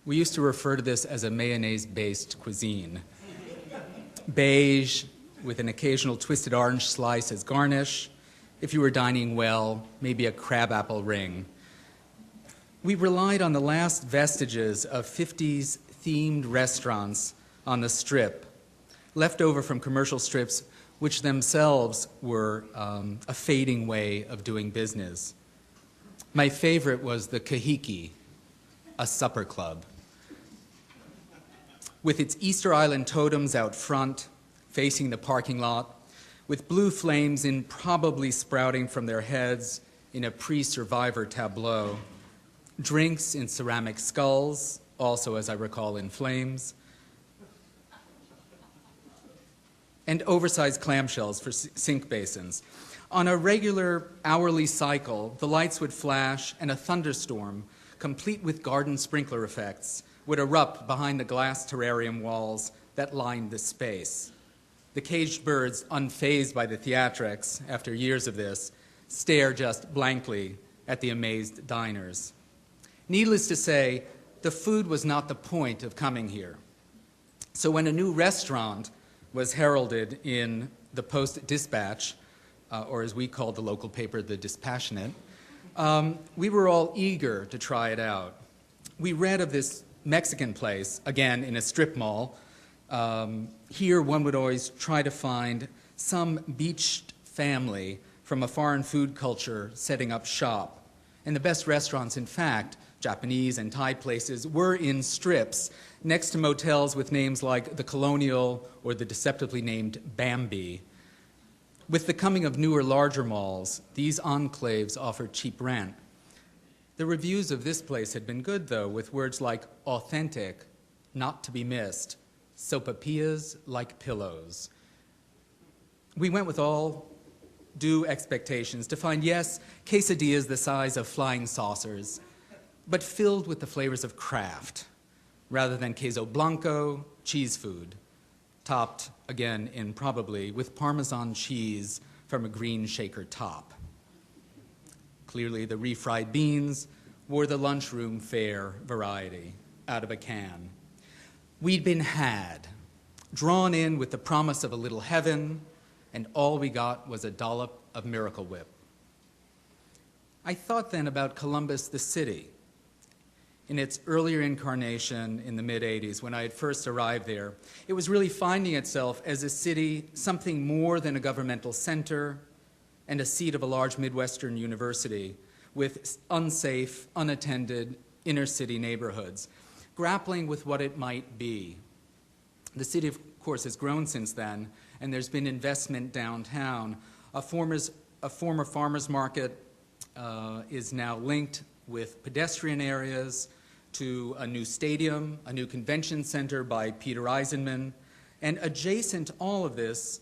We used to refer to this as a mayonnaise-based cuisine. Beige, with an occasional twisted orange slice as garnish. If you were dining well, maybe a crabapple ring. We relied on the last vestiges of 50s themed restaurants on the Strip, left over from commercial strips, which themselves were a fading way of doing business. My favorite was the Kahiki, a supper club. With its Easter Island totems out front, facing the parking lot, with blue flames improbably sprouting from their heads in a pre-survivor tableau, drinks in ceramic skulls, also, as I recall, in flames, and oversized clamshells for sink basins. On a regular hourly cycle, the lights would flash and a thunderstorm, complete with garden sprinkler effects, would erupt behind the glass terrarium walls that lined the space. The caged birds, unfazed by the theatrics after years of this, stare just blankly at the amazed diners. Needless to say, the food was not the point of coming here. So when a new restaurant was heralded in the Post-Dispatch, or as we called the local paper, the Dispassionate, we were all eager to try it out. We read of this Mexican place, again in a strip mall. Here one would always try to find some beached family from a foreign food culture setting up shop. And the best restaurants, in fact, Japanese and Thai places, were in strips next to motels with names like the Colonial or the deceptively named Bambi. With the coming of newer, larger malls, these enclaves offered cheap rent. The reviews of this place had been good, though, with words like authentic, not to be missed, sopapillas like pillows. We went with all due expectations to find, yes, quesadillas the size of flying saucers, but filled with the flavors of craft, rather than queso blanco, cheese food, topped, again, probably with Parmesan cheese from a green shaker top. Clearly, the refried beans were the lunchroom fare variety out of a can. We'd been had, drawn in with the promise of a little heaven, and all we got was a dollop of Miracle Whip. I thought then about Columbus, the city. In its earlier incarnation in the mid-'80s, when I had first arrived there, it was really finding itself as a city, something more than a governmental center and a seat of a large Midwestern university with unsafe, unattended inner-city neighborhoods, grappling with what it might be. The city, of course, has grown since then, and there's been investment downtown. A former farmer's market is now linked with pedestrian areas to a new stadium, a new convention center by Peter Eisenman, and adjacent to all of this,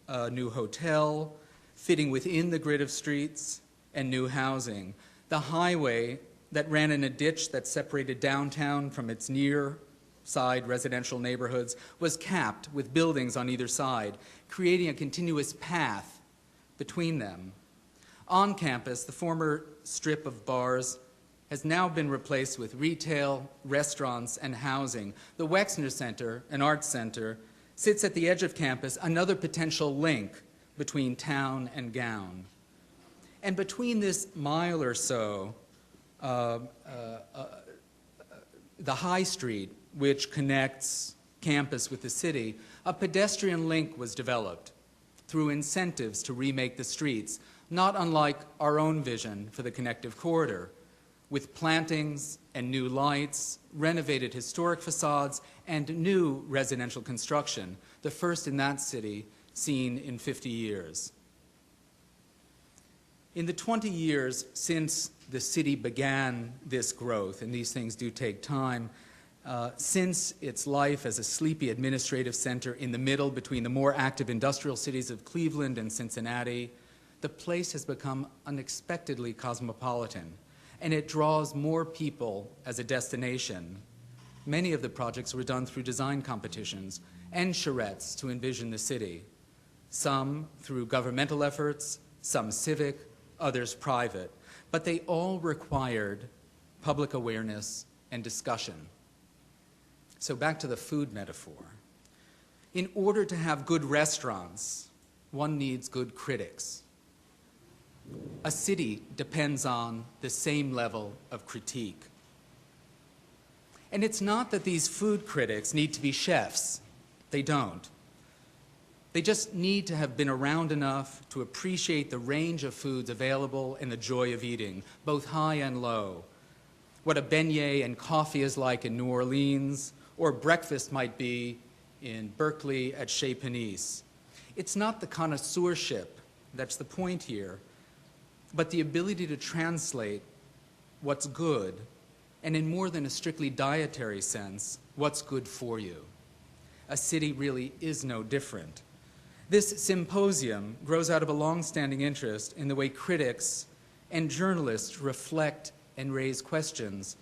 a new hotel, fitting within the grid of streets, and new housing. The highway that ran in a ditch that separated downtown from its near side residential neighborhoods was capped with buildings on either side, creating a continuous path between them. On campus, the former strip of bars has now been replaced with retail, restaurants, and housing. The Wexner Center, an arts center, sits at the edge of campus, another potential link between town and gown. And between this mile or so, the High Street, which connects campus with the city, a pedestrian link was developed through incentives to remake the streets, not unlike our own vision for the connective corridor, with plantings and new lights, renovated historic facades, and new residential construction, the first in that city seen in 50 years. In the 20 years since the city began this growth, and these things do take time, since its life as a sleepy administrative center in the middle between the more active industrial cities of Cleveland and Cincinnati, the place has become unexpectedly cosmopolitan, and it draws more people as a destination. Many of the projects were done through design competitions and charrettes to envision the city, some through governmental efforts, some civic, others private, but they all required public awareness and discussion. So back to the food metaphor. In order to have good restaurants, one needs good critics. A city depends on the same level of critique. And it's not that these food critics need to be chefs. They don't. They just need to have been around enough to appreciate the range of foods available and the joy of eating, both high and low. What a beignet and coffee is like in New Orleans, or breakfast might be in Berkeley at Chez Panisse. It's not the connoisseurship that's the point here, but the ability to translate what's good, and in more than a strictly dietary sense, what's good for you. A city really is no different. This symposium grows out of a long-standing interest in the way critics and journalists reflect and raise questions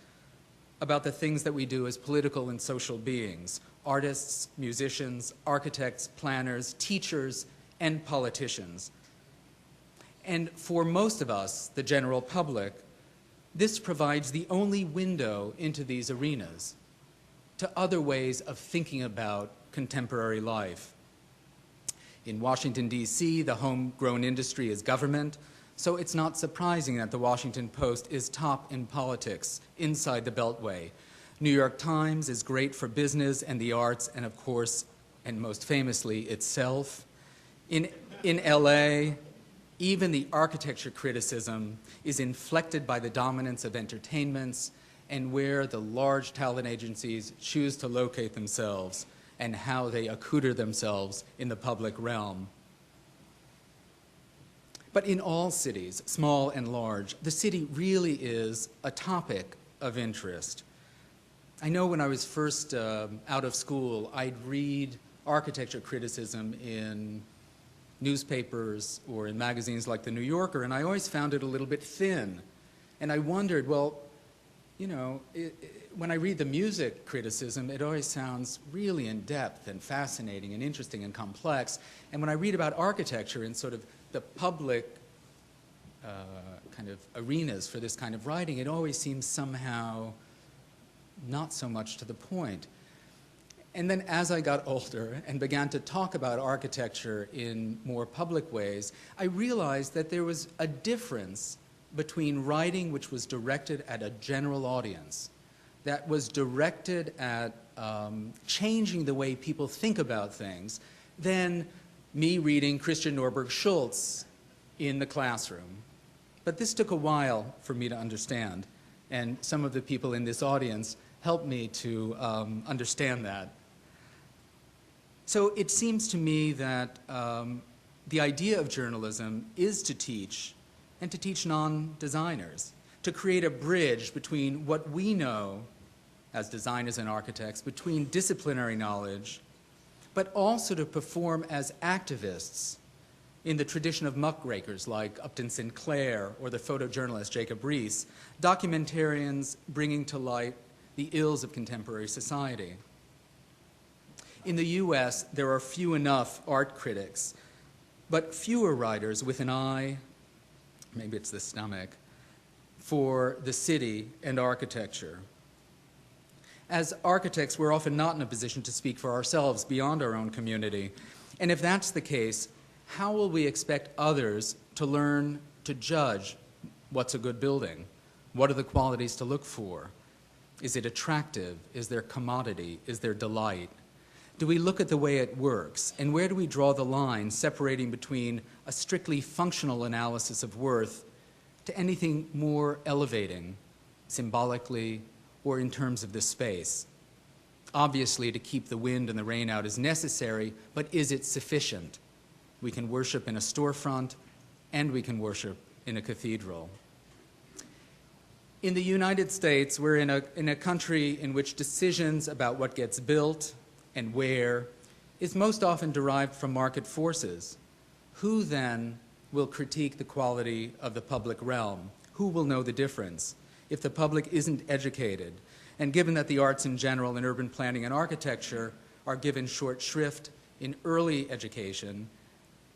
about the things that we do as political and social beings, artists, musicians, architects, planners, teachers, and politicians. And for most of us, the general public, this provides the only window into these arenas, to other ways of thinking about contemporary life. In Washington, D.C., the homegrown industry is government, so it's not surprising that the Washington Post is top in politics inside the Beltway. New York Times is great for business and the arts, and of course, and most famously, itself. In L.A., even the architecture criticism is inflected by the dominance of entertainments and where the large talent agencies choose to locate themselves and how they accoutre themselves in the public realm. But in all cities, small and large, the city really is a topic of interest. I know when I was first out of school, I'd read architecture criticism in newspapers or in magazines like The New Yorker, and I always found it a little bit thin. And I wondered, well, you know, when I read the music criticism, it always sounds really in-depth and fascinating and interesting and complex. And when I read about architecture in sort of the public kind of arenas for this kind of writing, it always seems somehow not so much to the point. And then as I got older and began to talk about architecture in more public ways, I realized that there was a difference between writing which was directed at a general audience, that was directed at changing the way people think about things, than me reading Christian Norberg Schultz in the classroom. But this took a while for me to understand, and some of the people in this audience helped me to understand that. So it seems to me that the idea of journalism is to teach, and to teach non-designers, to create a bridge between what we know as designers and architects, between disciplinary knowledge, but also to perform as activists in the tradition of muckrakers like Upton Sinclair or the photojournalist Jacob Riis, documentarians bringing to light the ills of contemporary society. In the US, there are few enough art critics, but fewer writers with an eye, maybe it's the stomach, for the city and architecture. As architects, we're often not in a position to speak for ourselves beyond our own community. And if that's the case, how will we expect others to learn to judge what's a good building? What are the qualities to look for? Is it attractive? Is there commodity? Is there delight? Do we look at the way it works? And where do we draw the line separating between a strictly functional analysis of worth to anything more elevating, symbolically, or in terms of the space? Obviously, to keep the wind and the rain out is necessary, but is it sufficient? We can worship in a storefront, and we can worship in a cathedral. In the United States, we're in a country in which decisions about what gets built and where is most often derived from market forces. Who then will critique the quality of the public realm? Who will know the difference if the public isn't educated? And given that the arts in general and urban planning and architecture are given short shrift in early education,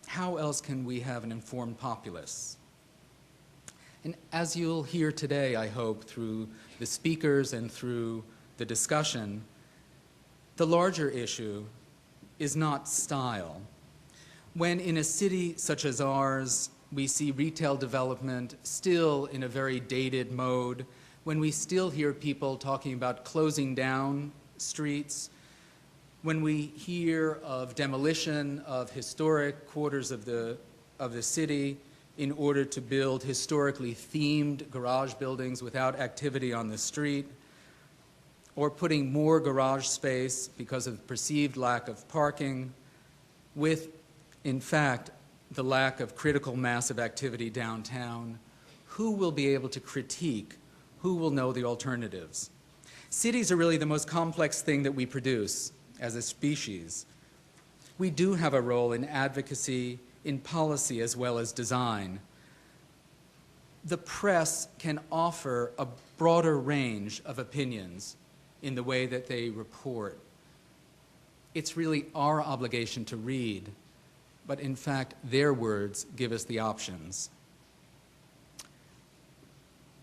how else can we have an informed populace? And as you'll hear today, I hope, through the speakers and through the discussion, The larger issue is not style. When in a city such as ours, we see retail development still in a very dated mode, when we still hear people talking about closing down streets, when we hear of demolition of historic quarters of the city in order to build historically themed garage buildings without activity on the street, or putting more garage space because of perceived lack of parking, with, in fact, the lack of critical mass of activity downtown, who will be able to critique? Who will know the alternatives? Cities are really the most complex thing that we produce as a species. We do have a role in advocacy, in policy, as well as design. The press can offer a broader range of opinions in the way that they report. It's really our obligation to read, but in fact, their words give us the options.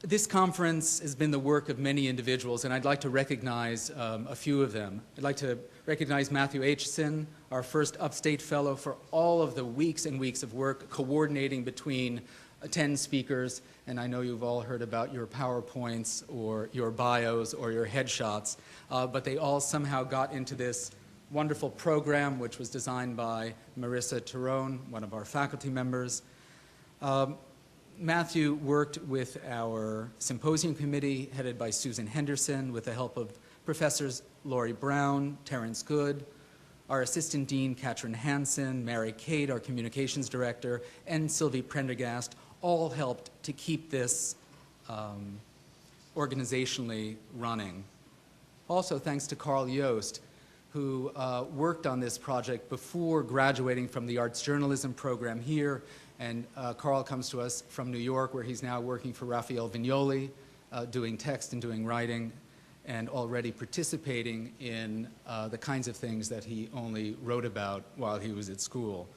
This conference has been the work of many individuals, and I'd like to recognize a few of them. I'd like to recognize Matthew Aitchison, our first Upstate Fellow, for all of the weeks and weeks of work coordinating between 10 speakers, and I know you've all heard about your PowerPoints or your bios or your headshots, but they all somehow got into this wonderful program, which was designed by Marissa Terone, one of our faculty members. Matthew worked with our symposium committee, headed by Susan Henderson, with the help of Professors Laurie Brown, Terrence Good, our assistant dean, Katrin Hansen, Mary Kate, our communications director, and Sylvie Prendergast, all helped to keep this organizationally running. Also, thanks to Carl Yost, who worked on this project before graduating from the arts journalism program here. And Carl comes to us from New York, where he's now working for Raphael Vignoli, doing text and doing writing, and already participating in the kinds of things that he only wrote about while he was at school.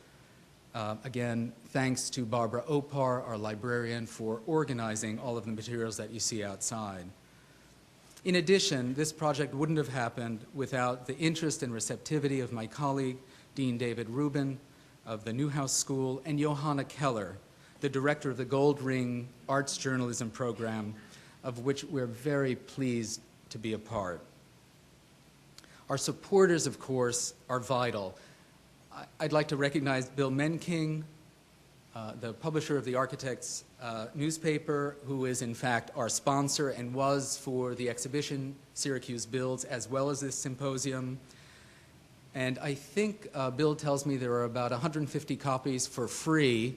Again, thanks to Barbara Opar, our librarian, for organizing all of the materials that you see outside. In addition, this project wouldn't have happened without the interest and receptivity of my colleague, Dean David Rubin of the Newhouse School, and Johanna Keller, the director of the Gold Ring Arts Journalism Program, of which we're very pleased to be a part. Our supporters, of course, are vital. I'd like to recognize Bill Menking, the publisher of the Architect's newspaper, who is in fact our sponsor and was for the exhibition Syracuse Builds, as well as this symposium. And I think Bill tells me there are about 150 copies for free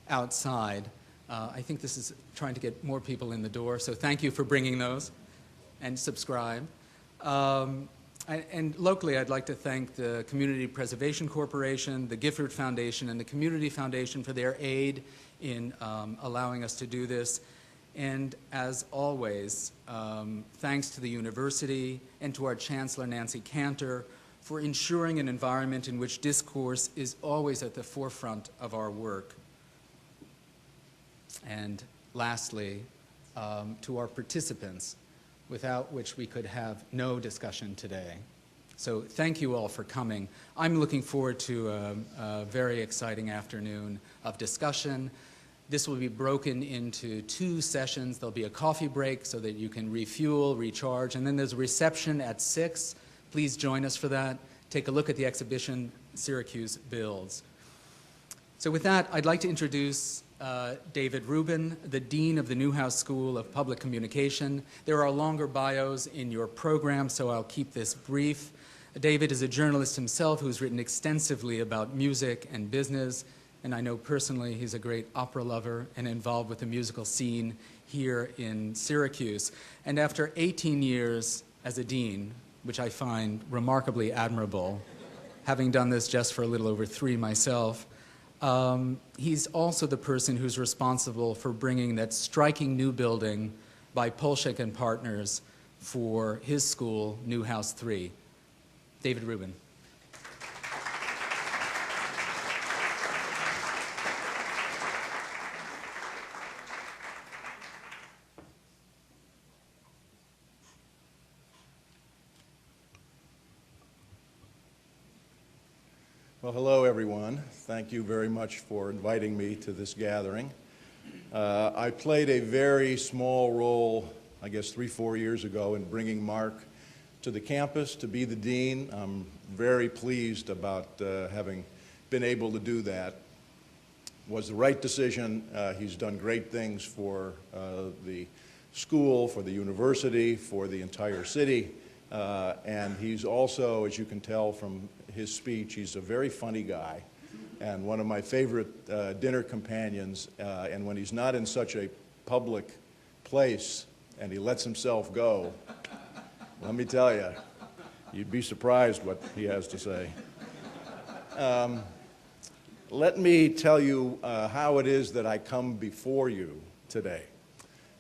outside. I think this is trying to get more people in the door, so thank you for bringing those, and subscribe. And locally, I'd like to thank the Community Preservation Corporation, the Gifford Foundation, and the Community Foundation for their aid in allowing us to do this. And as always, thanks to the university and to our Chancellor, Nancy Cantor, for ensuring an environment in which discourse is always at the forefront of our work. And lastly, to our participants, without which we could have no discussion today. So thank you all for coming. I'm looking forward to a very exciting afternoon of discussion. This will be broken into 2 sessions. There'll be a coffee break so that you can refuel, recharge, and then there's a reception at 6. Please join us for that. Take a look at the exhibition, Syracuse Builds. So with that, I'd like to introduce David Rubin, the Dean of the Newhouse School of Public Communication. There are longer bios in your program, so I'll keep this brief. David is a journalist himself who's written extensively about music and business, and I know personally he's a great opera lover and involved with the musical scene here in Syracuse. And after 18 years as a dean, which I find remarkably admirable, having done this just for a little over 3 myself, he's also the person who's responsible for bringing that striking new building by Polshek and Partners for his school, Newhouse 3. David Rubin. Well, hello, everyone. Thank you very much for inviting me to this gathering. I played a very small role, I guess 3-4 years ago, in bringing Mark to the campus to be the dean. I'm very pleased about having been able to do that. It was the right decision. He's done great things for the school, for the university, for the entire city. And he's also, as you can tell from his speech, he's a very funny guy and one of my favorite dinner companions. And when he's not in such a public place and he lets himself go, let me tell you, you'd be surprised what he has to say. Let me tell you how it is that I come before you today,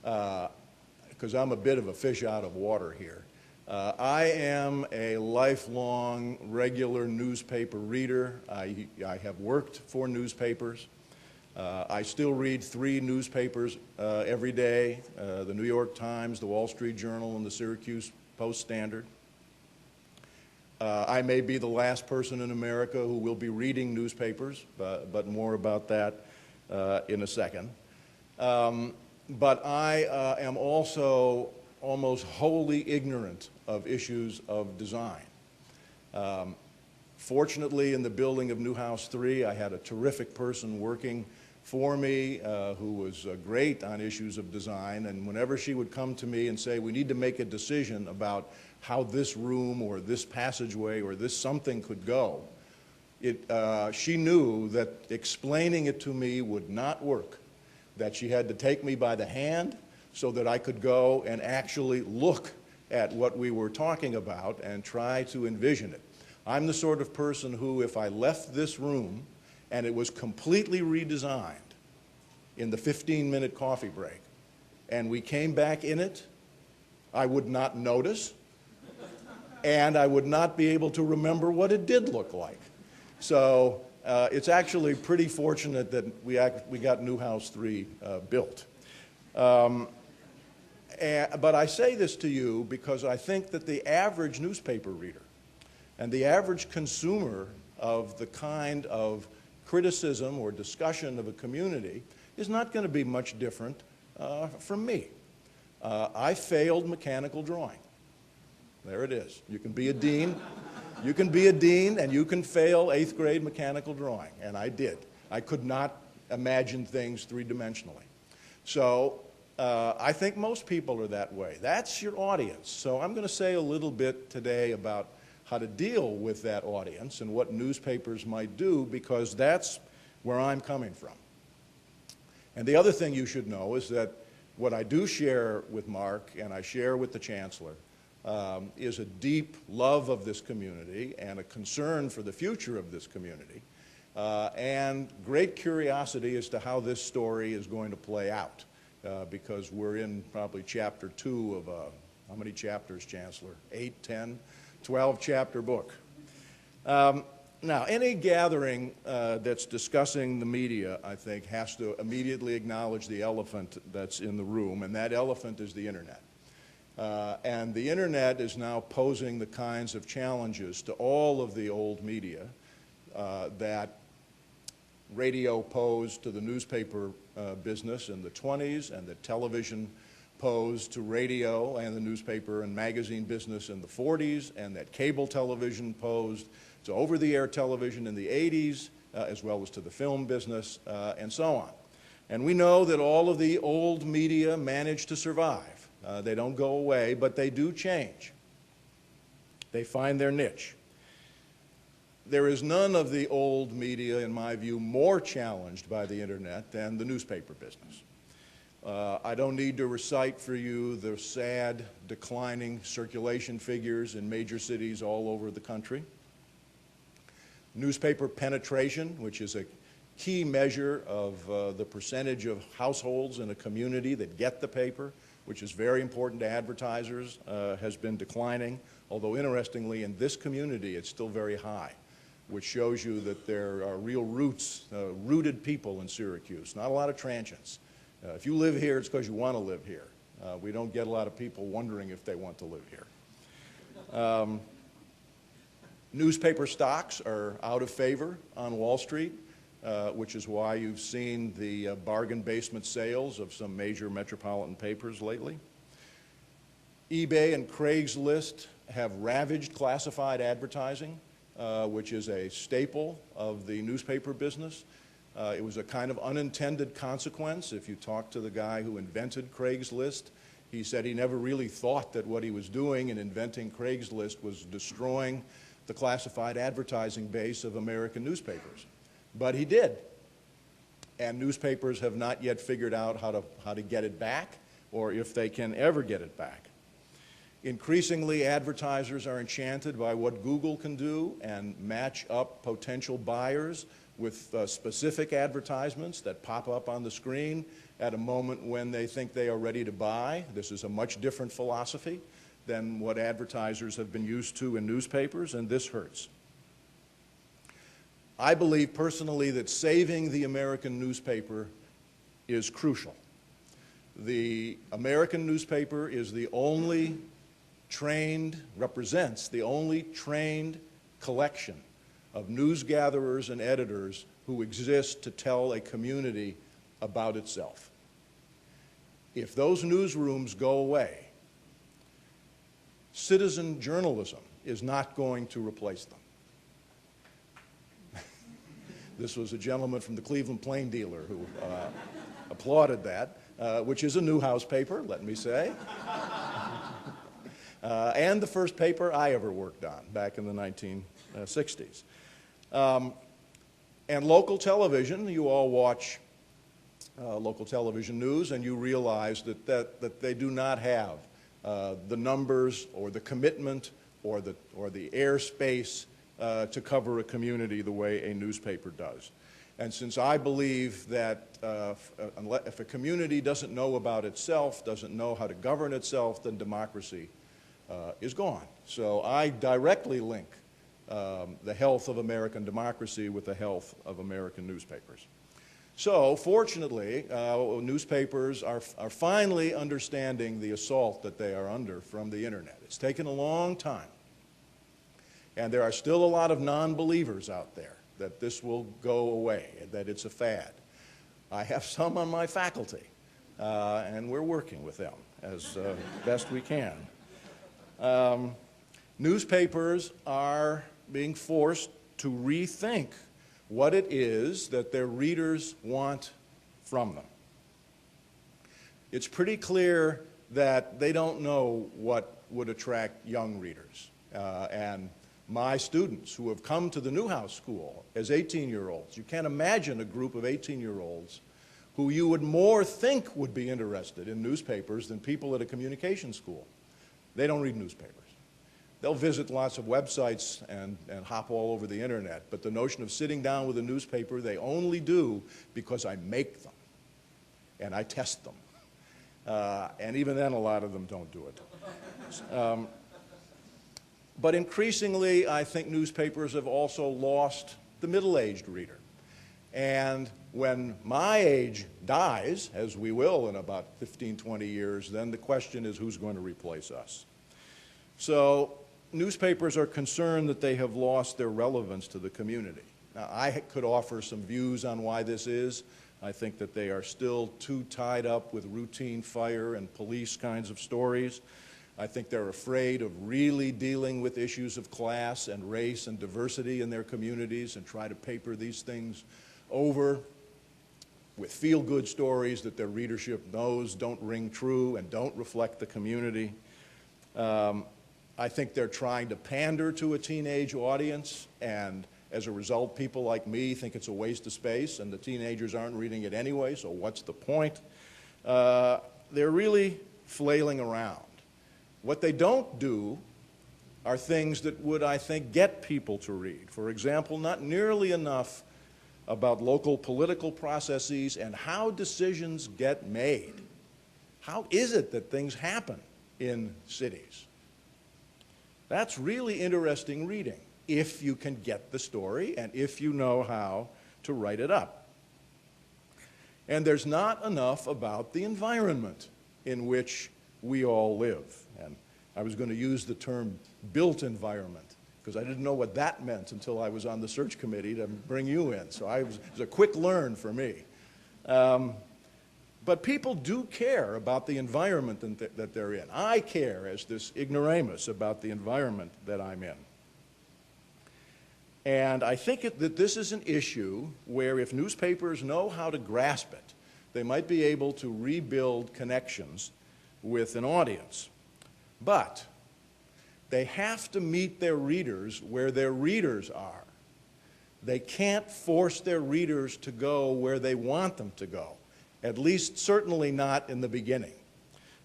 because I'm a bit of a fish out of water here. I am a lifelong regular newspaper reader. I have worked for newspapers. I still read 3 newspapers every day, the New York Times, the Wall Street Journal, and the Syracuse Post-Standard. I may be the last person in America who will be reading newspapers, but more about that in a second. But I am also almost wholly ignorant of issues of design. Fortunately, in the building of Newhouse 3, I had a terrific person working for me who was great on issues of design, and whenever she would come to me and say, we need to make a decision about how this room or this passageway or this something could go, she knew that explaining it to me would not work, that she had to take me by the hand so that I could go and actually look at what we were talking about and try to envision it. I'm the sort of person who, if I left this room and it was completely redesigned in the 15-minute coffee break, and we came back in it, I would not notice, and I would not be able to remember what it did look like. So it's actually pretty fortunate that we got Newhouse 3 built. But I say this to you because I think that the average newspaper reader and the average consumer of the kind of criticism or discussion of a community is not going to be much different from me. I failed mechanical drawing. There it is. You can be a dean. You can be a dean and you can fail 8th grade mechanical drawing, and I did. I could not imagine things 3-dimensionally. So I think most people are that way. That's your audience. So I'm going to say a little bit today about how to deal with that audience and what newspapers might do, because that's where I'm coming from. And the other thing you should know is that what I do share with Mark and I share with the Chancellor is a deep love of this community and a concern for the future of this community, and great curiosity as to how this story is going to play out. Because we're in probably chapter 2 of a, how many chapters, Chancellor? 8, 10, 12-chapter book. Now, any gathering that's discussing the media, I think, has to immediately acknowledge the elephant that's in the room, and that elephant is the internet. And the internet is now posing the kinds of challenges to all of the old media that radio posed to the newspaper business in the 20s, and that television posed to radio and the newspaper and magazine business in the 40s, and that cable television posed to over-the-air television in the 80s, as well as to the film business, and so on. And we know that all of the old media manage to survive. They don't go away, but they do change. They find their niche. There is none of the old media, in my view, more challenged by the internet than the newspaper business. I don't need to recite for you the sad, declining circulation figures in major cities all over the country. Newspaper penetration, which is a key measure of the percentage of households in a community that get the paper, which is very important to advertisers, has been declining, although interestingly in this community it's still very high, which shows you that there are real roots, rooted people in Syracuse, not a lot of transients. If you live here, it's because you want to live here. We don't get a lot of people wondering if they want to live here. Newspaper stocks are out of favor on Wall Street, which is why you've seen the bargain basement sales of some major metropolitan papers lately. eBay and Craigslist have ravaged classified advertising, which is a staple of the newspaper business. It was a kind of unintended consequence. If you talk to the guy who invented Craigslist, he said he never really thought that what he was doing in inventing Craigslist was destroying the classified advertising base of American newspapers. But he did. And newspapers have not yet figured out how to get it back, or if they can ever get it back. Increasingly, advertisers are enchanted by what Google can do and match up potential buyers with specific advertisements that pop up on the screen at a moment when they think they are ready to buy. This is a much different philosophy than what advertisers have been used to in newspapers, and this hurts. I believe personally that saving the American newspaper is crucial. The American newspaper is the only represents the only trained collection of news gatherers and editors who exist to tell a community about itself. If those newsrooms go away, citizen journalism is not going to replace them. This was a gentleman from the Cleveland Plain Dealer who applauded that, which is a Newhouse paper, let me say. And the first paper I ever worked on back in the 1960s. And local television, you all watch local television news, and you realize that they do not have the numbers or the commitment or the airspace to cover a community the way a newspaper does. And since I believe that if a community doesn't know about itself, doesn't know how to govern itself, then democracy is gone. So I directly link the health of American democracy with the health of American newspapers. So fortunately, newspapers are finally understanding the assault that they are under from the internet. It's taken a long time. And there are still a lot of non-believers out there that this will go away, that it's a fad. I have some on my faculty, and we're working with them as best we can. Newspapers are being forced to rethink what it is that their readers want from them. It's pretty clear that they don't know what would attract young readers. And my students who have come to the Newhouse School as 18-year-olds, you can't imagine a group of 18-year-olds who you would more think would be interested in newspapers than people at a communication school. They don't read newspapers. They'll visit lots of websites and hop all over the internet, but the notion of sitting down with a newspaper, they only do because I make them and I test them. And even then, a lot of them don't do it. But increasingly, I think newspapers have also lost the middle-aged reader. And when my age dies, as we will in about 15, 20 years, then the question is who's going to replace us? So newspapers are concerned that they have lost their relevance to the community. Now, I could offer some views on why this is. I think that they are still too tied up with routine fire and police kinds of stories. I think they're afraid of really dealing with issues of class and race and diversity in their communities and try to paper these things over with feel-good stories that their readership knows don't ring true and don't reflect the community. I think they're trying to pander to a teenage audience, and as a result, people like me think it's a waste of space, and the teenagers aren't reading it anyway, so what's the point? They're really flailing around. What they don't do are things that would, I think, get people to read. For example, not nearly enough about local political processes and how decisions get made. How is it that things happen in cities? That's really interesting reading, if you can get the story and if you know how to write it up. And there's not enough about the environment in which we all live. And I was going to use the term built environment because I didn't know what that meant until I was on the search committee to bring you in. So it was a quick learn for me. But people do care about the environment that they're in. I care as this ignoramus about the environment that I'm in. And I think that this is an issue where if newspapers know how to grasp it, they might be able to rebuild connections with an audience. But they have to meet their readers where their readers are. They can't force their readers to go where they want them to go, at least certainly not in the beginning.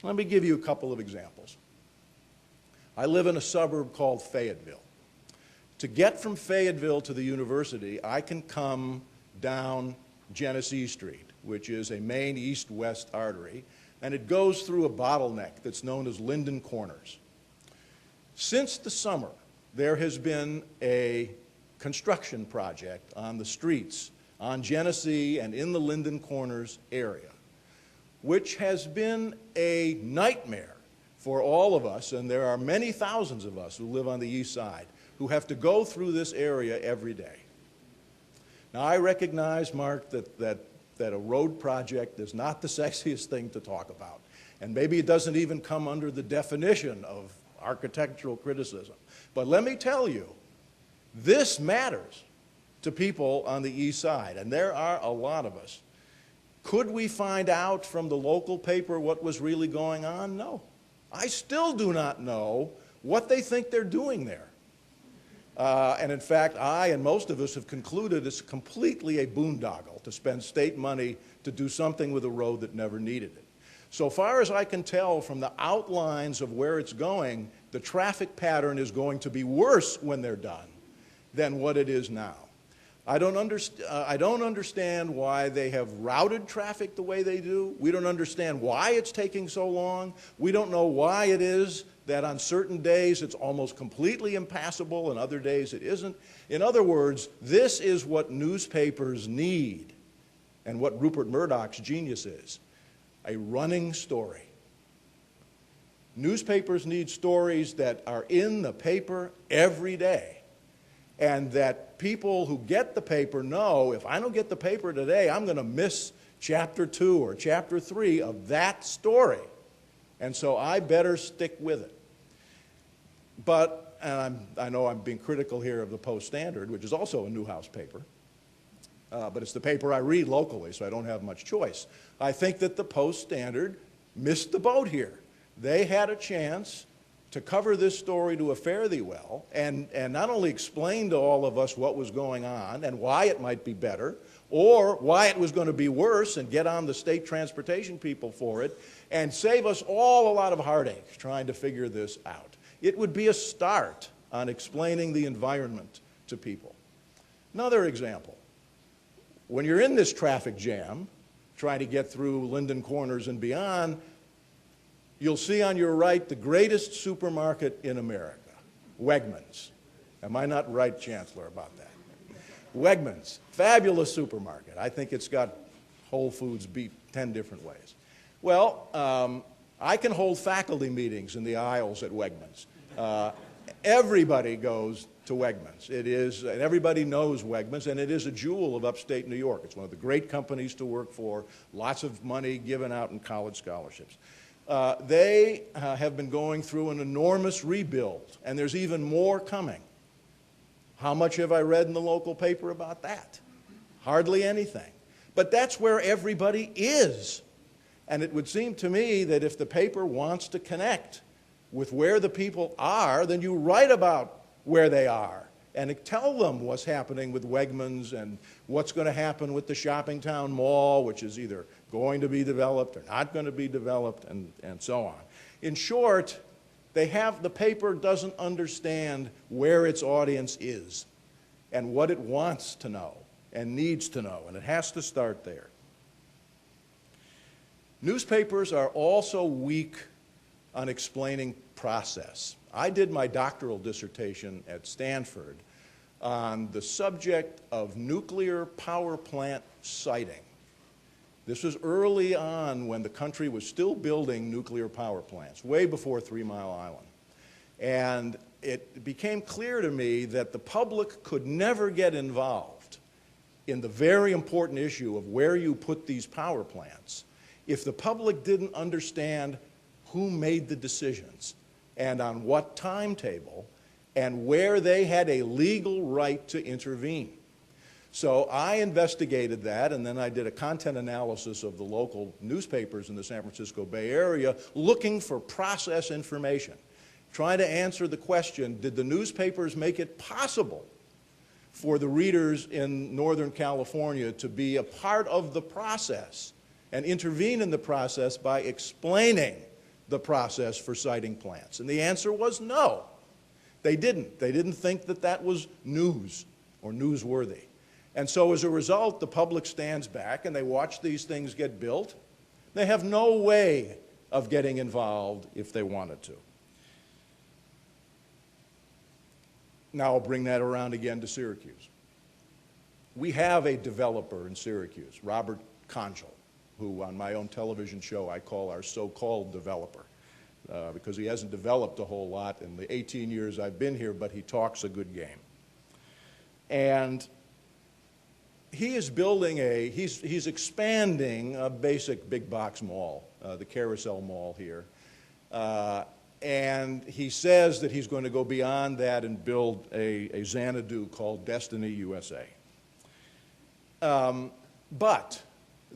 Let me give you a couple of examples. I live in a suburb called Fayetteville. To get from Fayetteville to the university, I can come down Genesee Street, which is a main east-west artery, and it goes through a bottleneck that's known as Linden Corners. Since the summer, there has been a construction project on the streets on Genesee and in the Linden Corners area, which has been a nightmare for all of us, and there are many thousands of us who live on the east side who have to go through this area every day. Now, I recognize, Mark, that a road project is not the sexiest thing to talk about, and maybe it doesn't even come under the definition of architectural criticism. But let me tell you, this matters to people on the east side, and there are a lot of us. Could we find out from the local paper what was really going on? No. I still do not know what they think they're doing there. And in fact, I and most of us have concluded it's completely a boondoggle to spend state money to do something with a road that never needed it. So far as I can tell from the outlines of where it's going, the traffic pattern is going to be worse when they're done than what it is now. I don't understand why they have routed traffic the way they do. We don't understand why it's taking so long. We don't know why it is that on certain days it's almost completely impassable and other days it isn't. In other words, this is what newspapers need and what Rupert Murdoch's genius is, a running story. Newspapers need stories that are in the paper every day, and that people who get the paper know, if I don't get the paper today, I'm going to miss chapter 2 or chapter 3 of that story. And so I better stick with it. But, and I know I'm being critical here of the Post-Standard, which is also a Newhouse paper, but it's the paper I read locally, so I don't have much choice. I think that the Post-Standard missed the boat here. They had a chance to cover this story to a fare thee well, and not only explain to all of us what was going on and why it might be better, or why it was going to be worse, and get on the state transportation people for it, and save us all a lot of heartache trying to figure this out. It would be a start on explaining the environment to people. Another example, when you're in this traffic jam, trying to get through Linden Corners and beyond, you'll see on your right the greatest supermarket in America, Wegmans. Am I not right, Chancellor, about that? Wegmans, fabulous supermarket. I think it's got Whole Foods beat 10 different ways. Well, I can hold faculty meetings in the aisles at Wegmans. Everybody goes to Wegmans. It is, and everybody knows Wegmans, and it is a jewel of upstate New York. It's one of the great companies to work for, lots of money given out in college scholarships. They have been going through an enormous rebuild, and there's even more coming. How much have I read in the local paper about that? Hardly anything. But that's where everybody is. And it would seem to me that if the paper wants to connect with where the people are, then you write about where they are and tell them what's happening with Wegmans and what's going to happen with the Shoppingtown Mall, which is either going to be developed or not going to be developed, and so on. In short, the paper doesn't understand where its audience is and what it wants to know and needs to know, and it has to start there. Newspapers are also weak on explaining process. I did my doctoral dissertation at Stanford on the subject of nuclear power plant siting. This was early on when the country was still building nuclear power plants, way before 3 Mile Island. And it became clear to me that the public could never get involved in the very important issue of where you put these power plants if the public didn't understand who made the decisions and on what timetable and where they had a legal right to intervene. So I investigated that, and then I did a content analysis of the local newspapers in the San Francisco Bay Area looking for process information, trying to answer the question, did the newspapers make it possible for the readers in Northern California to be a part of the process and intervene in the process by explaining the process for siting plants? And the answer was no. They didn't. They didn't think that that was news or newsworthy. And so as a result, the public stands back and they watch these things get built. They have no way of getting involved if they wanted to. Now I'll bring that around again to Syracuse. We have a developer in Syracuse, Robert Conjal, who on my own television show I call our so-called developer, because he hasn't developed a whole lot in the 18 years I've been here, but he talks a good game. And he is building he's expanding a basic big box mall, the Carousel Mall here. And he says that he's going to go beyond that and build a Xanadu called Destiny USA. But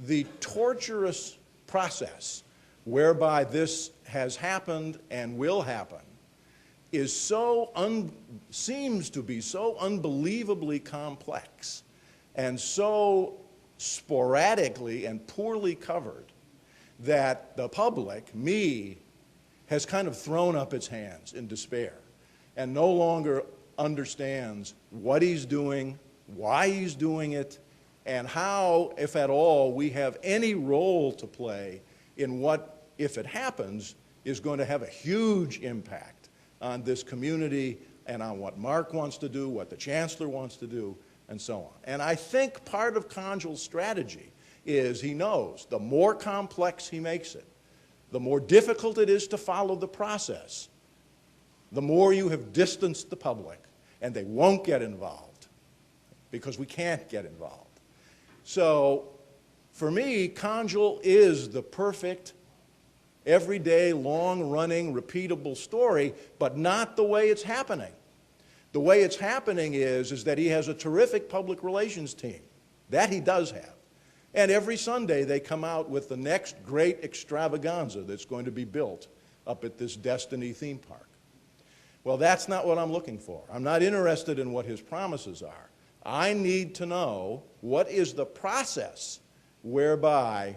the torturous process whereby this has happened and will happen is seems to be so unbelievably complex and so sporadically and poorly covered that the public, me, has kind of thrown up its hands in despair and no longer understands what he's doing, why he's doing it, and how, if at all, we have any role to play in what, if it happens, is going to have a huge impact on this community and on what Mark wants to do, what the chancellor wants to do, and so on. And I think part of Conjal's strategy is he knows the more complex he makes it, the more difficult it is to follow the process, the more you have distanced the public, and they won't get involved because we can't get involved. So for me, Conjal is the perfect, everyday, long-running, repeatable story, but not the way it's happening. The way it's happening is that he has a terrific public relations team. That he does have. And every Sunday they come out with the next great extravaganza that's going to be built up at this Destiny theme park. Well, that's not what I'm looking for. I'm not interested in what his promises are. I need to know what is the process whereby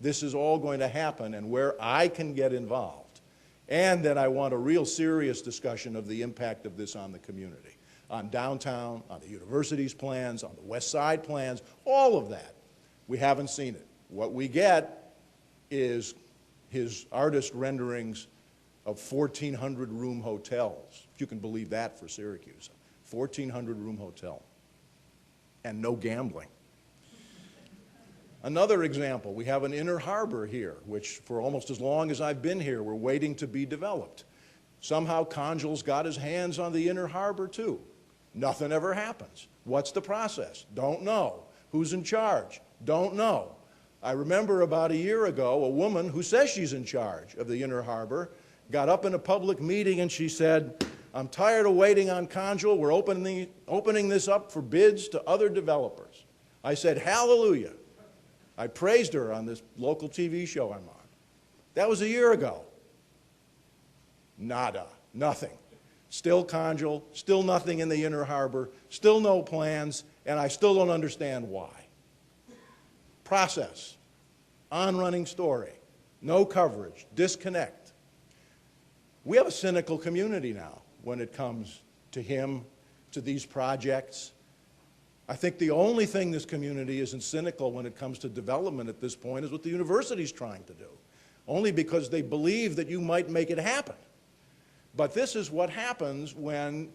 this is all going to happen and where I can get involved. And then I want a real serious discussion of the impact of this on the community, on downtown, on the university's plans, on the West Side plans, all of that. We haven't seen it. What we get is his artist renderings of 1,400-room hotels, if you can believe that for Syracuse, 1,400-room hotel, and no gambling. Another example, we have an inner harbor here, which for almost as long as I've been here, we're waiting to be developed. Somehow Conjal's got his hands on the inner harbor too. Nothing ever happens. What's the process? Don't know. Who's in charge? Don't know. I remember about a year ago, a woman who says she's in charge of the inner harbor got up in a public meeting and she said, I'm tired of waiting on Conjal. We're opening this up for bids to other developers. I said, hallelujah. I praised her on this local TV show I'm on. That was a year ago. Nada, nothing. Still Conjal, still nothing in the inner harbor, still no plans, and I still don't understand why. Process, on-running story, no coverage, disconnect. We have a cynical community now when it comes to him, to these projects. I think the only thing this community isn't cynical when it comes to development at this point is what the university's trying to do, only because they believe that you might make it happen. But this is what happens when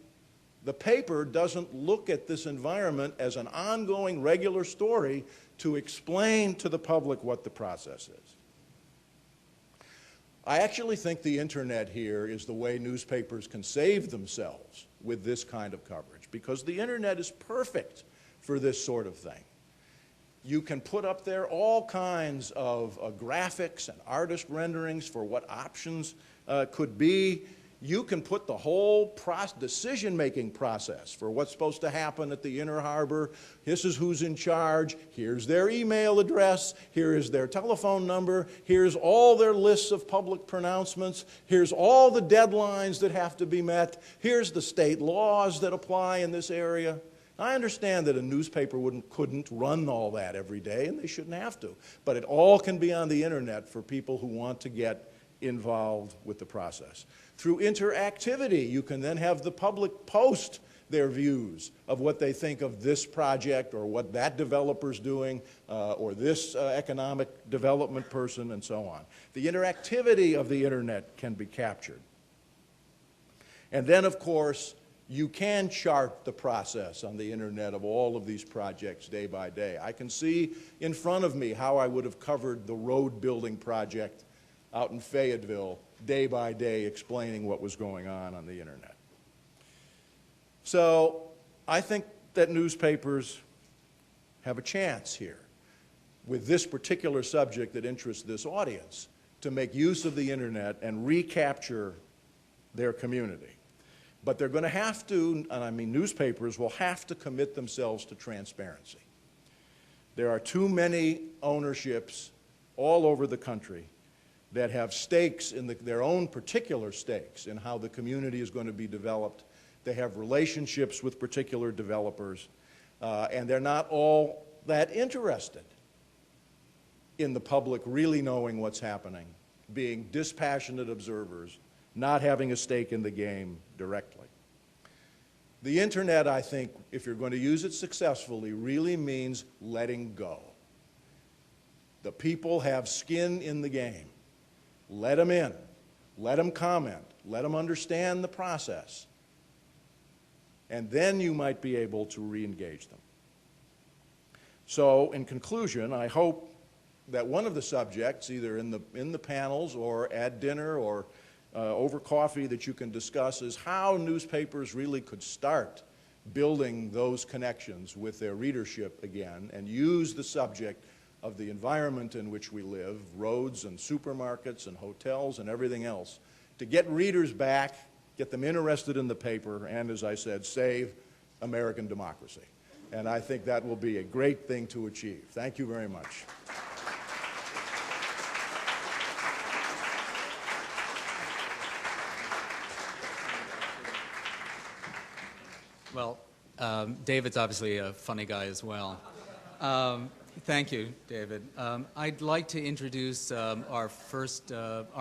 the paper doesn't look at this environment as an ongoing, regular story to explain to the public what the process is. I actually think the internet here is the way newspapers can save themselves with this kind of coverage, because the internet is perfect for this sort of thing. You can put up there all kinds of graphics and artist renderings for what options could be. You can put the whole decision-making process for what's supposed to happen at the Inner Harbor. This is who's in charge. Here's their email address. Here is their telephone number. Here's all their lists of public pronouncements. Here's all the deadlines that have to be met. Here's the state laws that apply in this area. I understand that a newspaper couldn't run all that every day, and they shouldn't have to. But it all can be on the internet for people who want to get involved with the process. Through interactivity, you can then have the public post their views of what they think of this project or what that developer's doing or this economic development person and so on. The interactivity of the internet can be captured. And then, of course, you can chart the process on the internet of all of these projects day by day. I can see in front of me how I would have covered the road building project out in Fayetteville day by day, explaining what was going on the internet. So I think that newspapers have a chance here with this particular subject that interests this audience to make use of the internet and recapture their community. But they're going to have to, and I mean newspapers will have to commit themselves to transparency. There are too many ownerships all over the country that have stakes in their own particular stakes in how the community is going to be developed. They have relationships with particular developers, and they're not all that interested in the public really knowing what's happening, being dispassionate observers, not having a stake in the game directly. The internet, I think, if you're going to use it successfully, really means letting go. The people have skin in the game. Let them in, let them comment, let them understand the process, and then you might be able to re-engage them. So, in conclusion, I hope that one of the subjects, either in the panels or at dinner or over coffee that you can discuss, is how newspapers really could start building those connections with their readership again and use the subject of the environment in which we live, roads and supermarkets and hotels and everything else, to get readers back, get them interested in the paper, and, as I said, save American democracy. And I think that will be a great thing to achieve. Thank you very much. Well, David's obviously a funny guy as well. Thank you, David. I'd like to introduce our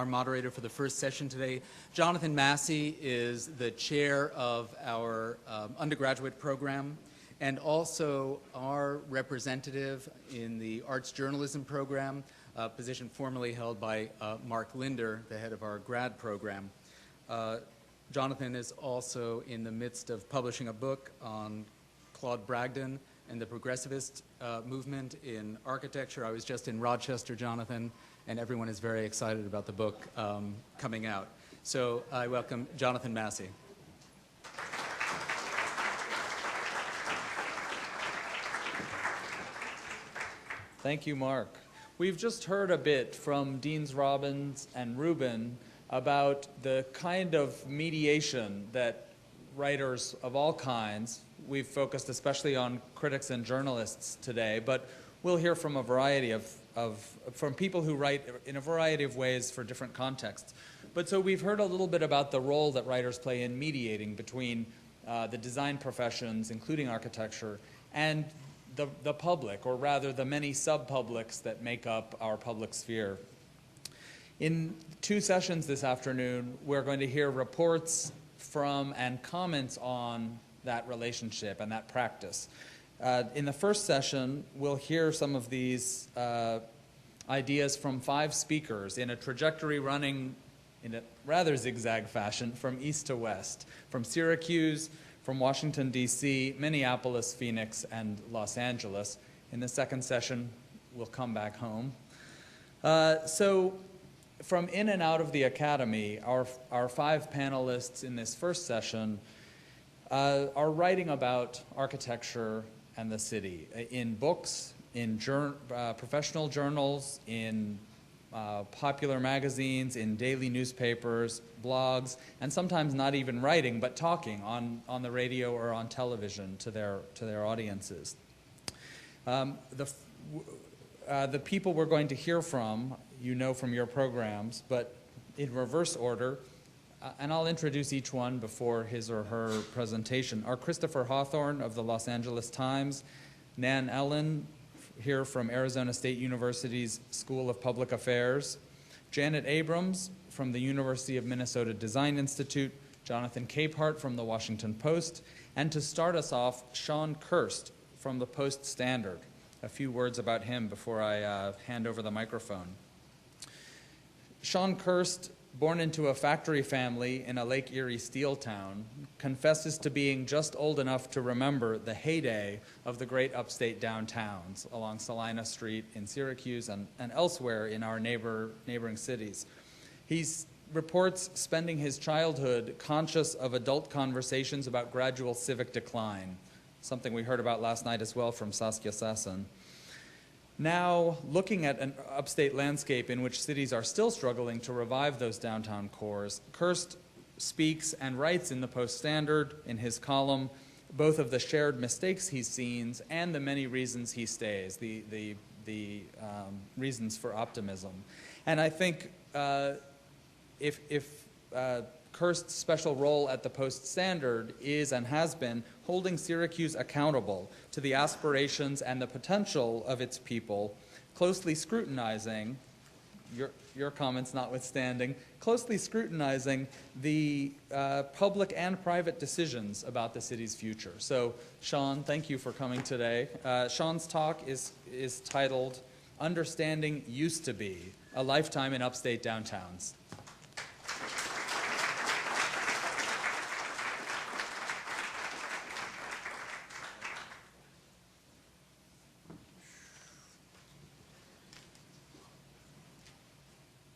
moderator for the first session today. Jonathan Massey is the chair of our undergraduate program and also our representative in the arts journalism program, a position formerly held by Mark Linder, the head of our grad program. Jonathan is also in the midst of publishing a book on Claude Bragdon and the progressivist movement in architecture. I was just in Rochester, Jonathan, and everyone is very excited about the book coming out. So I welcome Jonathan Massey. Thank you, Mark. We've just heard a bit from Deans Robbins and Rubin about the kind of mediation that writers of all kinds, we've focused especially on critics and journalists today, but we'll hear from a variety from people who write in a variety of ways for different contexts. But so we've heard a little bit about the role that writers play in mediating between the design professions, including architecture, and the public, or rather the many sub-publics that make up our public sphere. In 2 sessions this afternoon, we're going to hear reports from and comments on that relationship and that practice. In the first session, we'll hear some of these ideas from 5 speakers in a trajectory running in a rather zigzag fashion from east to west, from Syracuse, from Washington, D.C., Minneapolis, Phoenix, and Los Angeles. In the second session, we'll come back home. So from in and out of the academy, our 5 panelists in this first session are writing about architecture and the city in books, in professional journals, in popular magazines, in daily newspapers, blogs, and sometimes not even writing, but talking on the radio or on television to their audiences. The people we're going to hear from, you know from your programs, but in reverse order, and I'll introduce each one before his or her presentation, are Christopher Hawthorne of the Los Angeles Times, Nan Ellen, here from Arizona State University's School of Public Affairs, Janet Abrams from the University of Minnesota Design Institute, Jonathan Capehart from the Washington Post, and to start us off, Sean Kirst from the Post-Standard. A few words about him before I hand over the microphone. Sean Kirst, born into a factory family in a Lake Erie steel town, confesses to being just old enough to remember the heyday of the great upstate downtowns along Salina Street in Syracuse and elsewhere in our neighboring cities. He reports spending his childhood conscious of adult conversations about gradual civic decline, something we heard about last night as well from Saskia Sassen. Now, looking at an upstate landscape in which cities are still struggling to revive those downtown cores, Kirst speaks and writes in the Post-Standard, in his column, both of the shared mistakes he sees and the many reasons he stays, the reasons for optimism. And I think if Kirst's special role at the Post-Standard is and has been holding Syracuse accountable to the aspirations and the potential of its people, closely scrutinizing, your comments notwithstanding, closely scrutinizing the public and private decisions about the city's future. So, Sean, thank you for coming today. Sean's talk is titled, Understanding Used to Be, A Lifetime in Upstate Downtowns.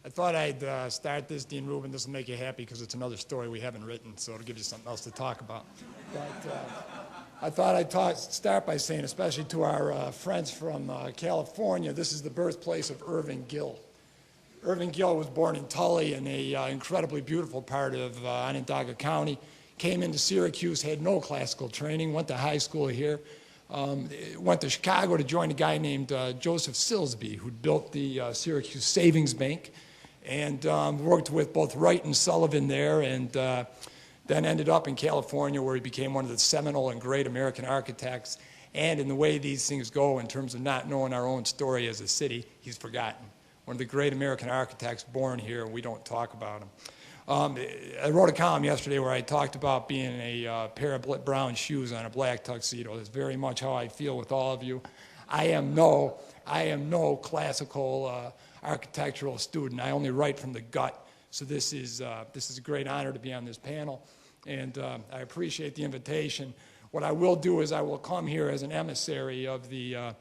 I thought I'd start this, Dean Rubin. This will make you happy because it's another story we haven't written, so it'll give you something else to talk about. But I thought I'd start by saying, especially to our friends from California, this is the birthplace of Irving Gill. Irving Gill was born in Tully in an incredibly beautiful part of Onondaga County. Came into Syracuse, had no classical training, went to high school here. Went to Chicago to join a guy named Joseph Silsby, who built the Syracuse Savings Bank, and worked with both Wright and Sullivan there, and then ended up in California, where he became one of the seminal and great American architects. And in the way these things go in terms of not knowing our own story as a city, he's forgotten. One of the great American architects born here, and we don't talk about him. I wrote a column yesterday where I talked about being a pair of brown shoes on a black tuxedo. That's very much how I feel with all of you. I am no classical architectural student. I only write from the gut. So this is a great honor to be on this panel, and I appreciate the invitation. What I will do is I will come here as an emissary of the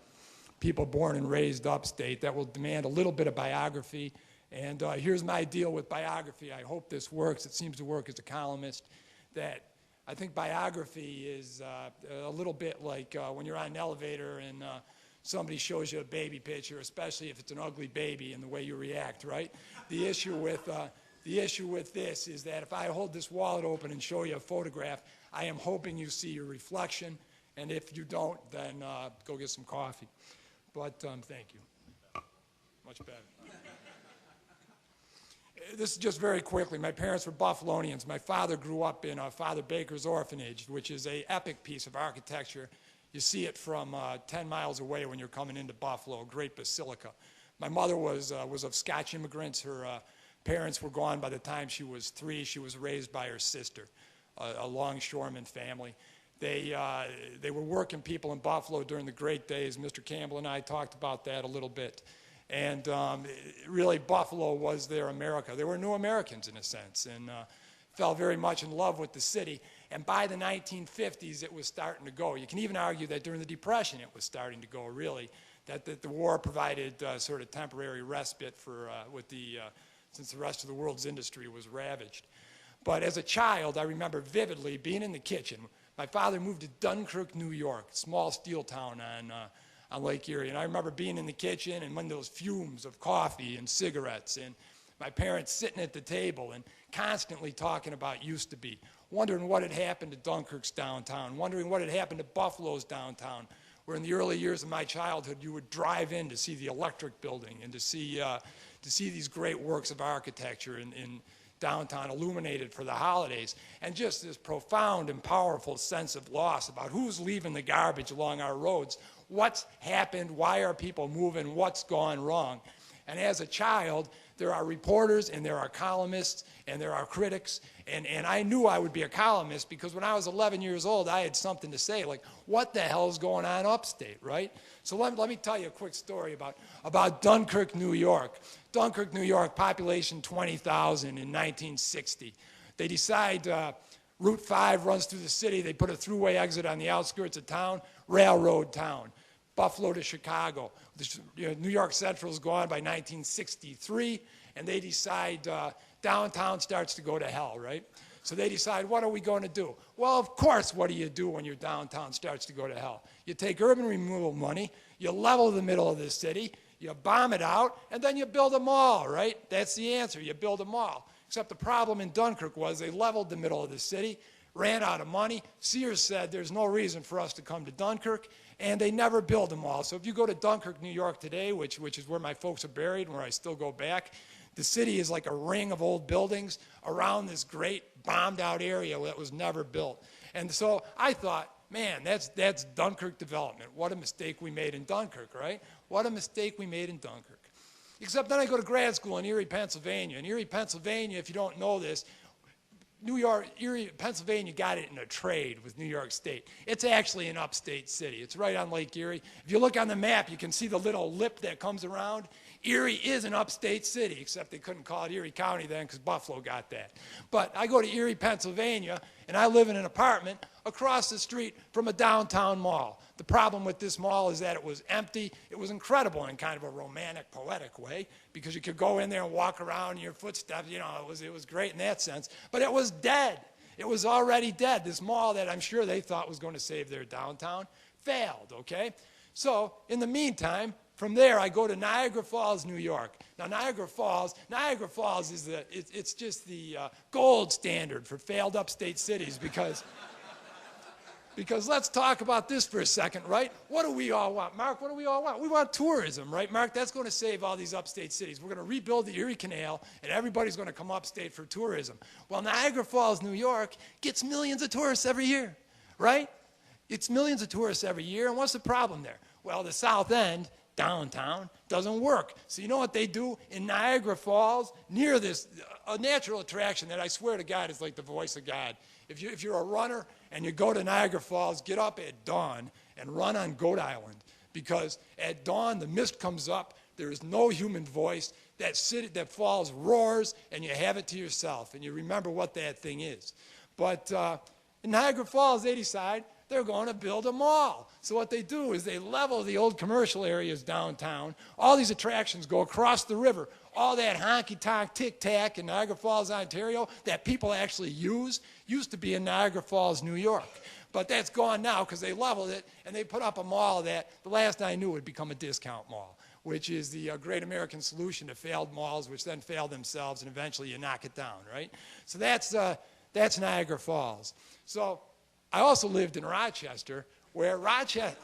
people born and raised upstate. That will demand a little bit of biography. And here's my deal with biography. I hope this works. It seems to work as a columnist. That I think biography is a little bit like when you're on an elevator and somebody shows you a baby picture, especially if it's an ugly baby, and the way you react, right? The issue with this is that if I hold this wallet open and show you a photograph, I am hoping you see your reflection, and if you don't, then go get some coffee. But thank you. Much better. This is just very quickly. My parents were Buffalonians. My father grew up in Father Baker's Orphanage, which is an epic piece of architecture. You see it from 10 miles away when you're coming into Buffalo, a great basilica. My mother was of Scotch immigrants. Her parents were gone by the time she was 3. She was raised by her sister, a longshoreman family. They were working people in Buffalo during the great days. Mr. Campbell and I talked about that a little bit. And really, Buffalo was their America. They were new Americans, in a sense, and fell very much in love with the city. And by the 1950s, it was starting to go. You can even argue that during the Depression, it was starting to go, really, that the war provided sort of temporary respite for with the since the rest of the world's industry was ravaged. But as a child, I remember vividly being in the kitchen. My father moved to Dunkirk, New York, a small steel town on Lake Erie. And I remember being in the kitchen and when those fumes of coffee and cigarettes, and my parents sitting at the table and constantly talking about used to be, wondering what had happened to Dunkirk's downtown, wondering what had happened to Buffalo's downtown, where in the early years of my childhood you would drive in to see the Electric Building and to see these great works of architecture in downtown illuminated for the holidays, and just this profound and powerful sense of loss about who's leaving the garbage along our roads, what's happened, why are people moving, what's gone wrong. And as a child, there are reporters and there are columnists and there are critics, and I knew I would be a columnist because when I was 11 years old, I had something to say, like, what the hell's going on upstate, right? So let me tell you a quick story about Dunkirk, New York. Dunkirk, New York, population 20,000 in 1960. They decide Route 5 runs through the city. They put a throughway exit on the outskirts of town, railroad town. Buffalo to Chicago. New York Central is gone by 1963, and they decide downtown starts to go to hell, right? So they decide, what are we going to do? Well, of course, what do you do when your downtown starts to go to hell? You take urban renewal money, you level the middle of the city, you bomb it out, and then you build a mall, right? That's the answer, you build a mall. Except the problem in Dunkirk was they leveled the middle of the city, ran out of money. Sears said there's no reason for us to come to Dunkirk, and they never build them all. So if you go to Dunkirk, New York today, which is where my folks are buried and where I still go back, the city is like a ring of old buildings around this great bombed out area that was never built. And so I thought, man, that's Dunkirk development. What a mistake we made in Dunkirk, right? What a mistake we made in Dunkirk. Except then I go to grad school in Erie, Pennsylvania. In Erie, Pennsylvania, if you don't know this, Erie, Pennsylvania got it in a trade with New York State. It's actually an upstate city. It's right on Lake Erie. If you look on the map, you can see the little lip that comes around. Erie is an upstate city, except they couldn't call it Erie County then because Buffalo got that. But I go to Erie, Pennsylvania, and I live in an apartment across the street from a downtown mall. The problem with this mall is that it was empty. It was incredible in kind of a romantic, poetic way, because you could go in there and walk around in your footsteps. You know, it was great in that sense. But it was dead. It was already dead. This mall that I'm sure they thought was going to save their downtown failed, okay? So in the meantime, from there, I go to Niagara Falls, New York. Now, Niagara Falls is it's just the gold standard for failed upstate cities because let's talk about this for a second, right? What do we all want? Mark, what do we all want? We want tourism, right, Mark? That's going to save all these upstate cities. We're going to rebuild the Erie Canal, and everybody's going to come upstate for tourism. Well, Niagara Falls, New York gets millions of tourists every year, right? It's millions of tourists every year, and what's the problem there? Well, the South End, downtown, doesn't work. So you know what they do in Niagara Falls, near this, a natural attraction that I swear to God is like the voice of God. If you're a runner and you go to Niagara Falls, get up at dawn and run on Goat Island, because at dawn the mist comes up, there is no human voice, that falls roars, and you have it to yourself, and you remember what that thing is. But in Niagara Falls, they decide they're going to build a mall. So what they do is they level the old commercial areas downtown. All these attractions go across the river. All that honky-tonk tic-tac in Niagara Falls, Ontario, that people actually used to be in Niagara Falls, New York. But that's gone now because they leveled it, and they put up a mall that, the last I knew, would become a discount mall, which is the great American solution to failed malls, which then fail themselves, and eventually you knock it down, right? So that's Niagara Falls. So I also lived in Rochester, where Rochester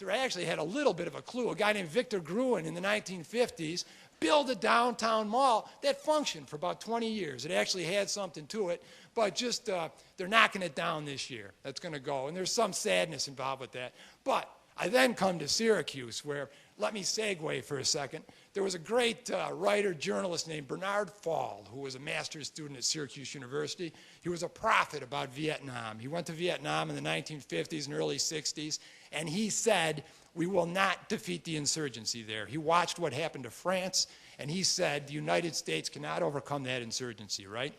actually had a little bit of a clue. A guy named Victor Gruen in the 1950s built a downtown mall that functioned for about 20 years. It actually had something to it, but just they're knocking it down this year. That's going to go, and there's some sadness involved with that. But I then come to Syracuse, where, let me segue for a second. There was a great writer, journalist named Bernard Fall, who was a master's student at Syracuse University. He was a prophet about Vietnam. He went to Vietnam in the 1950s and early 60s, and he said, we will not defeat the insurgency there. He watched what happened to France, and he said, the United States cannot overcome that insurgency, right?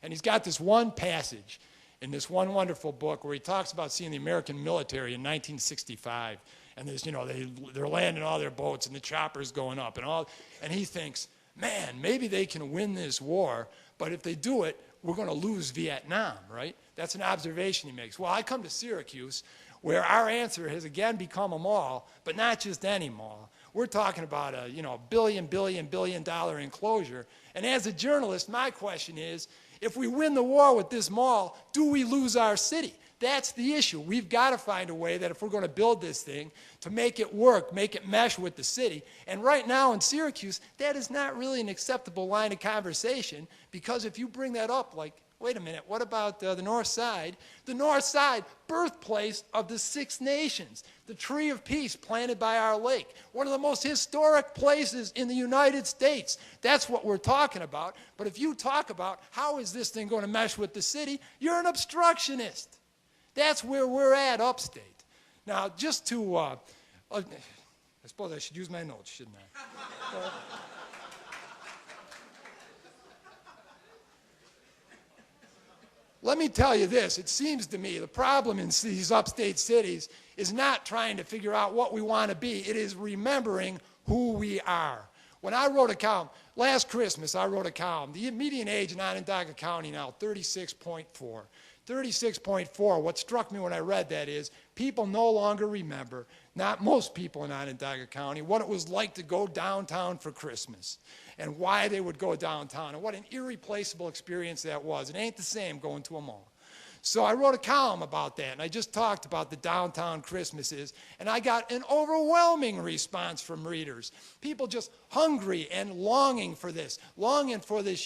And he's got this one passage in this one wonderful book where he talks about seeing the American military in 1965. And there's, you know, they're landing all their boats and the choppers going up and all. And he thinks, man, maybe they can win this war, but if they do it, we're going to lose Vietnam, right? That's an observation he makes. Well, I come to Syracuse, where our answer has again become a mall, but not just any mall. We're talking about a billion dollar enclosure. And as a journalist, my question is, if we win the war with this mall, do we lose our city? That's the issue. We've got to find a way that if we're going to build this thing, to make it work, make it mesh with the city. And right now in Syracuse, that is not really an acceptable line of conversation, because if you bring that up, like, wait a minute, what about the North Side? The North Side, birthplace of the Six Nations, the Tree of Peace planted by our lake, one of the most historic places in the United States. That's what we're talking about. But if you talk about how is this thing going to mesh with the city, you're an obstructionist. That's where we're at upstate. Now, just to, I suppose I should use my notes, shouldn't I? Let me tell you this, it seems to me the problem in these upstate cities is not trying to figure out what we want to be, it is remembering who we are. When I wrote a column, last Christmas I wrote a column, the median age in Onondaga County now, 36.4. 36.4, what struck me when I read that is people no longer remember, not most people in Onondaga County, what it was like to go downtown for Christmas and why they would go downtown and what an irreplaceable experience that was. It ain't the same going to a mall. So I wrote a column about that, and I just talked about the downtown Christmases, and I got an overwhelming response from readers. People just hungry and longing for this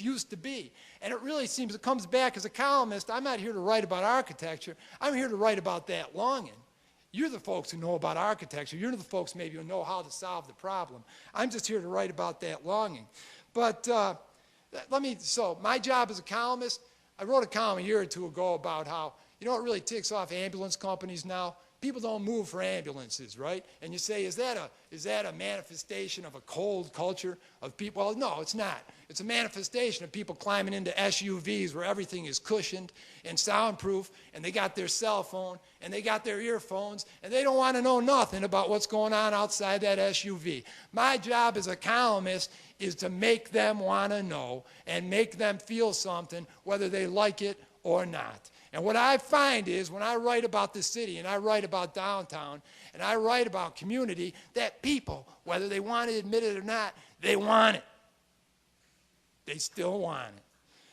used to be. And it really seems, it comes back as a columnist, I'm not here to write about architecture, I'm here to write about that longing. You're the folks who know about architecture, you're the folks maybe who know how to solve the problem. I'm just here to write about that longing. But so my job as a columnist, I wrote a column a year or two ago about how, you know what really ticks off ambulance companies now? People don't move for ambulances, right? And you say, is that a manifestation of a cold culture of people? Well, no, it's not. It's a manifestation of people climbing into SUVs where everything is cushioned and soundproof, and they got their cell phone, and they got their earphones, and they don't want to know nothing about what's going on outside that SUV. My job as a columnist is to make them want to know and make them feel something, whether they like it or not. And what I find is when I write about the city and I write about downtown and I write about community, that people, whether they want to admit it or not, they want it. They still want it.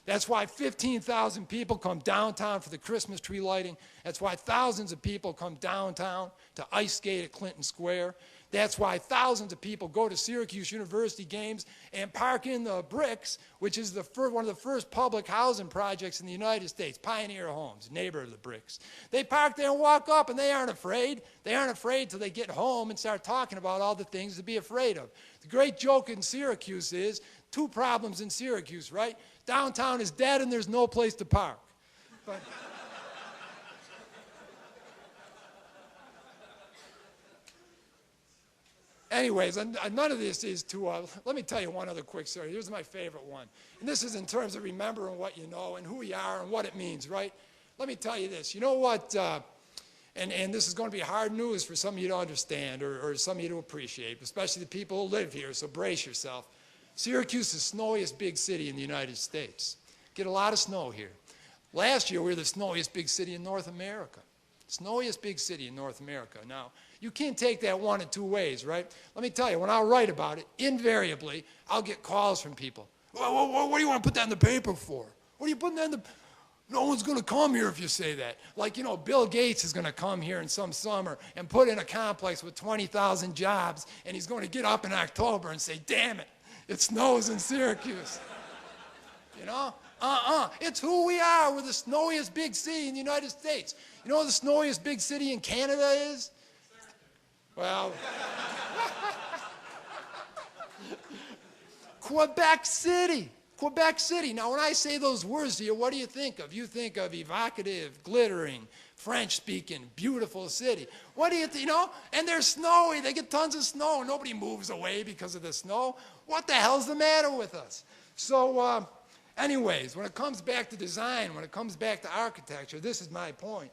That's why 15,000 people come downtown for the Christmas tree lighting. That's why thousands of people come downtown to ice skate at Clinton Square. That's why thousands of people go to Syracuse University games and park in the bricks, which is one of the first public housing projects in the United States, Pioneer Homes, neighbor of the bricks. They park there and walk up, and they aren't afraid. They aren't afraid till they get home and start talking about all the things to be afraid of. The great joke in Syracuse is, two problems in Syracuse, right? Downtown is dead and there's no place to park. But anyways, none of this is to, let me tell you one other quick story. Here's my favorite one. And this is in terms of remembering what you know and who you are and what it means, right? Let me tell you this. You know what, and this is going to be hard news for some of you to understand or some of you to appreciate, especially the people who live here, so brace yourself. Syracuse is the snowiest big city in the United States. Get a lot of snow here. Last year, we were the snowiest big city in North America. Snowiest big city in North America. Now, you can't take that one of two ways, right? Let me tell you, when I write about it, invariably, I'll get calls from people. Well, what do you want to put that in the paper for? What are you putting that in the... No one's going to come here if you say that. Like, you know, Bill Gates is going to come here in some summer and put in a complex with 20,000 jobs, and he's going to get up in October and say, damn it, it snows in Syracuse. You know? It's who we are. We're the snowiest big city in the United States. You know what the snowiest big city in Canada is? Well, Quebec City. Quebec City. Now, when I say those words to you, what do you think of? You think of evocative, glittering, French-speaking, beautiful city. What do you think? You know? And they're snowy. They get tons of snow. Nobody moves away because of the snow. What the hell's the matter with us? So, anyways, when it comes back to design, when it comes back to architecture, this is my point.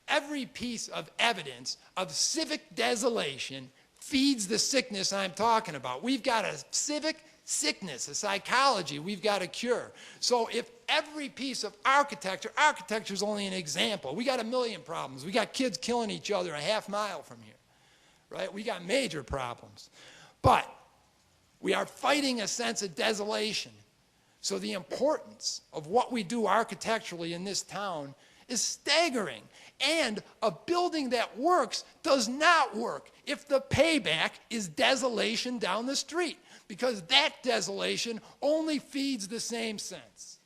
Every piece of evidence of civic desolation feeds the sickness I'm talking about. We've got a civic sickness, a psychology we've got to cure. So if every piece of architecture is only an example. We got a million problems. We got kids killing each other a half mile from here, right? We got major problems. But we are fighting a sense of desolation. So the importance of what we do architecturally in this town is staggering. And a building that works does not work if the payback is desolation down the street, because that desolation only feeds the same sense.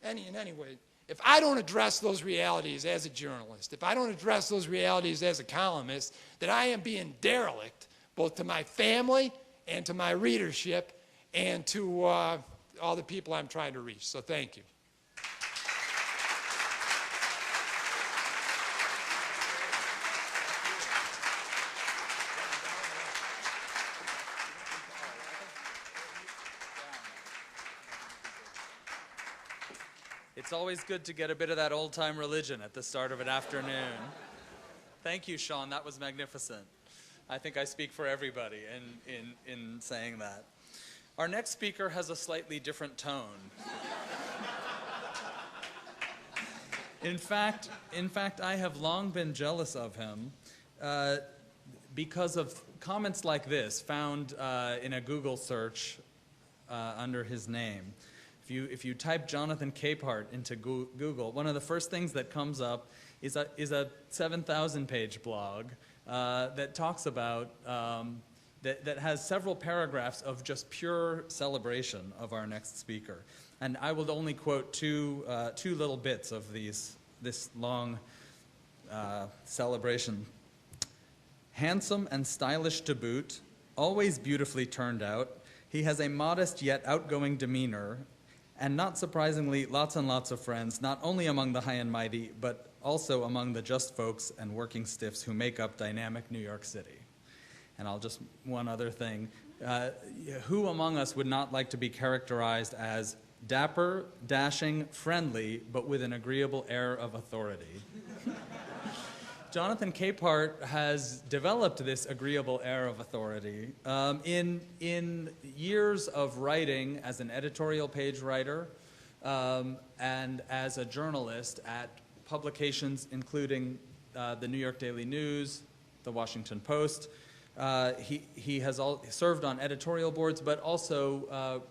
Anyway, if I don't address those realities as a journalist, if I don't address those realities as a columnist, then I am being derelict both to my family and to my readership and to all the people I'm trying to reach. So thank you. It's always good to get a bit of that old-time religion at the start of an afternoon. Thank you, Sean. That was magnificent. I think I speak for everybody in saying that. Our next speaker has a slightly different tone. In fact, I have long been jealous of him because of comments like this found in a Google search under his name. If you type Jonathan Capehart into Google, one of the first things that comes up is a 7,000-page blog that talks about, that has several paragraphs of just pure celebration of our next speaker. And I will only quote two little bits of this long celebration. Handsome and stylish to boot, always beautifully turned out, he has a modest yet outgoing demeanor, and not surprisingly, lots and lots of friends, not only among the high and mighty, but also among the just folks and working stiffs who make up dynamic New York City. And one other thing. Who among us would not like to be characterized as dapper, dashing, friendly, but with an agreeable air of authority? Jonathan Capehart has developed this agreeable air of authority in years of writing as an editorial page writer and as a journalist at publications including the New York Daily News, the Washington Post. He has served on editorial boards, but also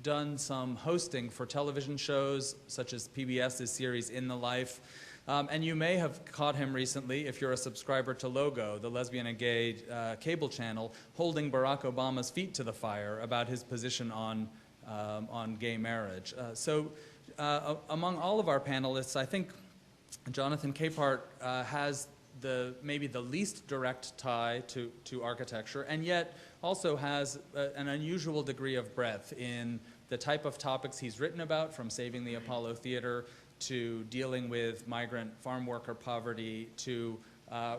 done some hosting for television shows such as PBS's series In the Life. And you may have caught him recently, if you're a subscriber to Logo, the lesbian and gay cable channel, holding Barack Obama's feet to the fire about his position on gay marriage. So among all of our panelists, I think Jonathan Capehart has maybe the least direct tie to architecture, and yet also has an unusual degree of breadth in the type of topics he's written about, from saving the Apollo Theater to dealing with migrant farm worker poverty, to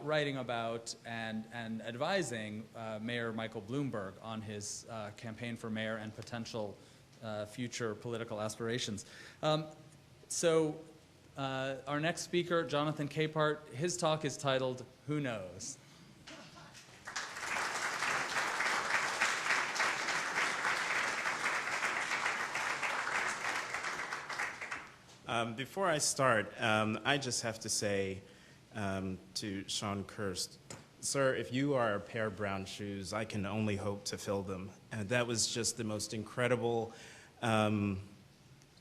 writing about and advising Mayor Michael Bloomberg on his campaign for mayor and potential future political aspirations. So our next speaker, Jonathan Capehart, his talk is titled, Who Knows? Before I start, I just have to say to Sean Kirst, sir, if you are a pair of brown shoes, I can only hope to fill them. And that was just the most incredible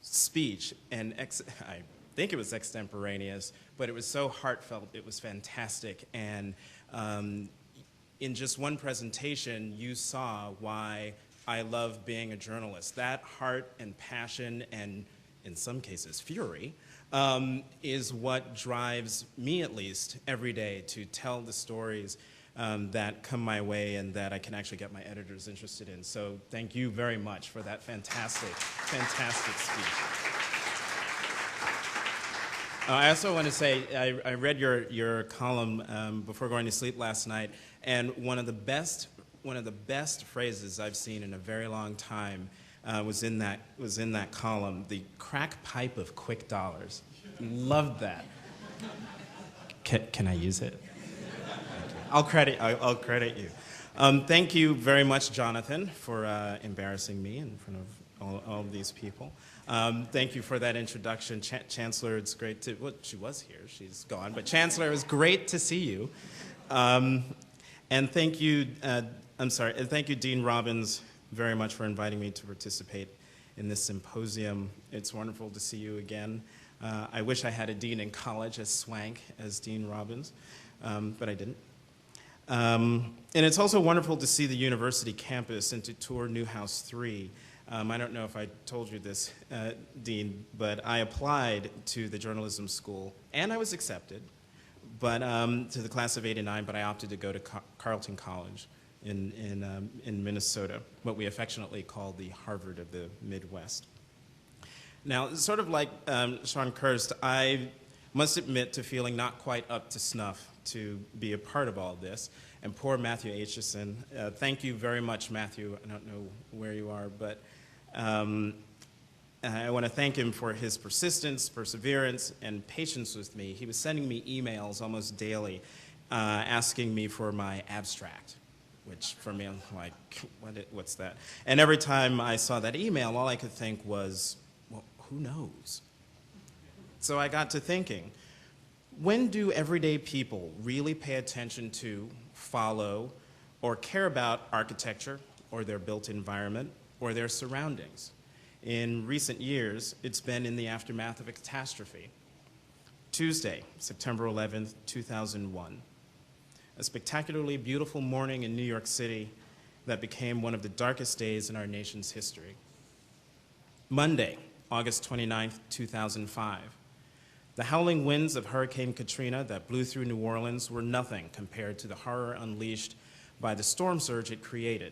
speech, and I think it was extemporaneous, but it was so heartfelt, it was fantastic. And in just one presentation, you saw why I love being a journalist. That heart and passion and, in some cases, fury, is what drives me, at least, every day to tell the stories that come my way and that I can actually get my editors interested in. So thank you very much for that fantastic, fantastic speech. I also want to say, I read your column before going to sleep last night, and one of the best phrases I've seen in a very long time was in that column. The crack pipe of quick dollars. Loved that. Can I use it? I'll credit you. Thank you very much, Jonathan, for embarrassing me in front of all of these people. Thank you for that introduction. Chancellor, it's great to, well, she was here, she's gone, but Chancellor, it was great to see you. And thank you, and thank you, Dean Robbins, very much for inviting me to participate in this symposium. It's wonderful to see you again. I wish I had a dean in college as swank as Dean Robbins, but I didn't. And it's also wonderful to see the university campus and to tour Newhouse 3. I don't know if I told you this, Dean, but I applied to the journalism school, and I was accepted, but to the class of '89, but I opted to go to Carleton College in Minnesota, what we affectionately call the Harvard of the Midwest. Now, sort of like Sean Kirst, I must admit to feeling not quite up to snuff to be a part of all this. And poor Matthew Aitchison, thank you very much, Matthew. I don't know where you are, but I want to thank him for his persistence, perseverance, and patience with me. He was sending me emails almost daily asking me for my abstract, which for me, I'm like, what's that? And every time I saw that email, all I could think was, well, who knows? So I got to thinking, when do everyday people really pay attention to, follow, or care about architecture, or their built environment, or their surroundings? In recent years, it's been in the aftermath of a catastrophe. Tuesday, September 11th, 2001. A spectacularly beautiful morning in New York City that became one of the darkest days in our nation's history. Monday, August 29th, 2005. The howling winds of Hurricane Katrina that blew through New Orleans were nothing compared to the horror unleashed by the storm surge it created.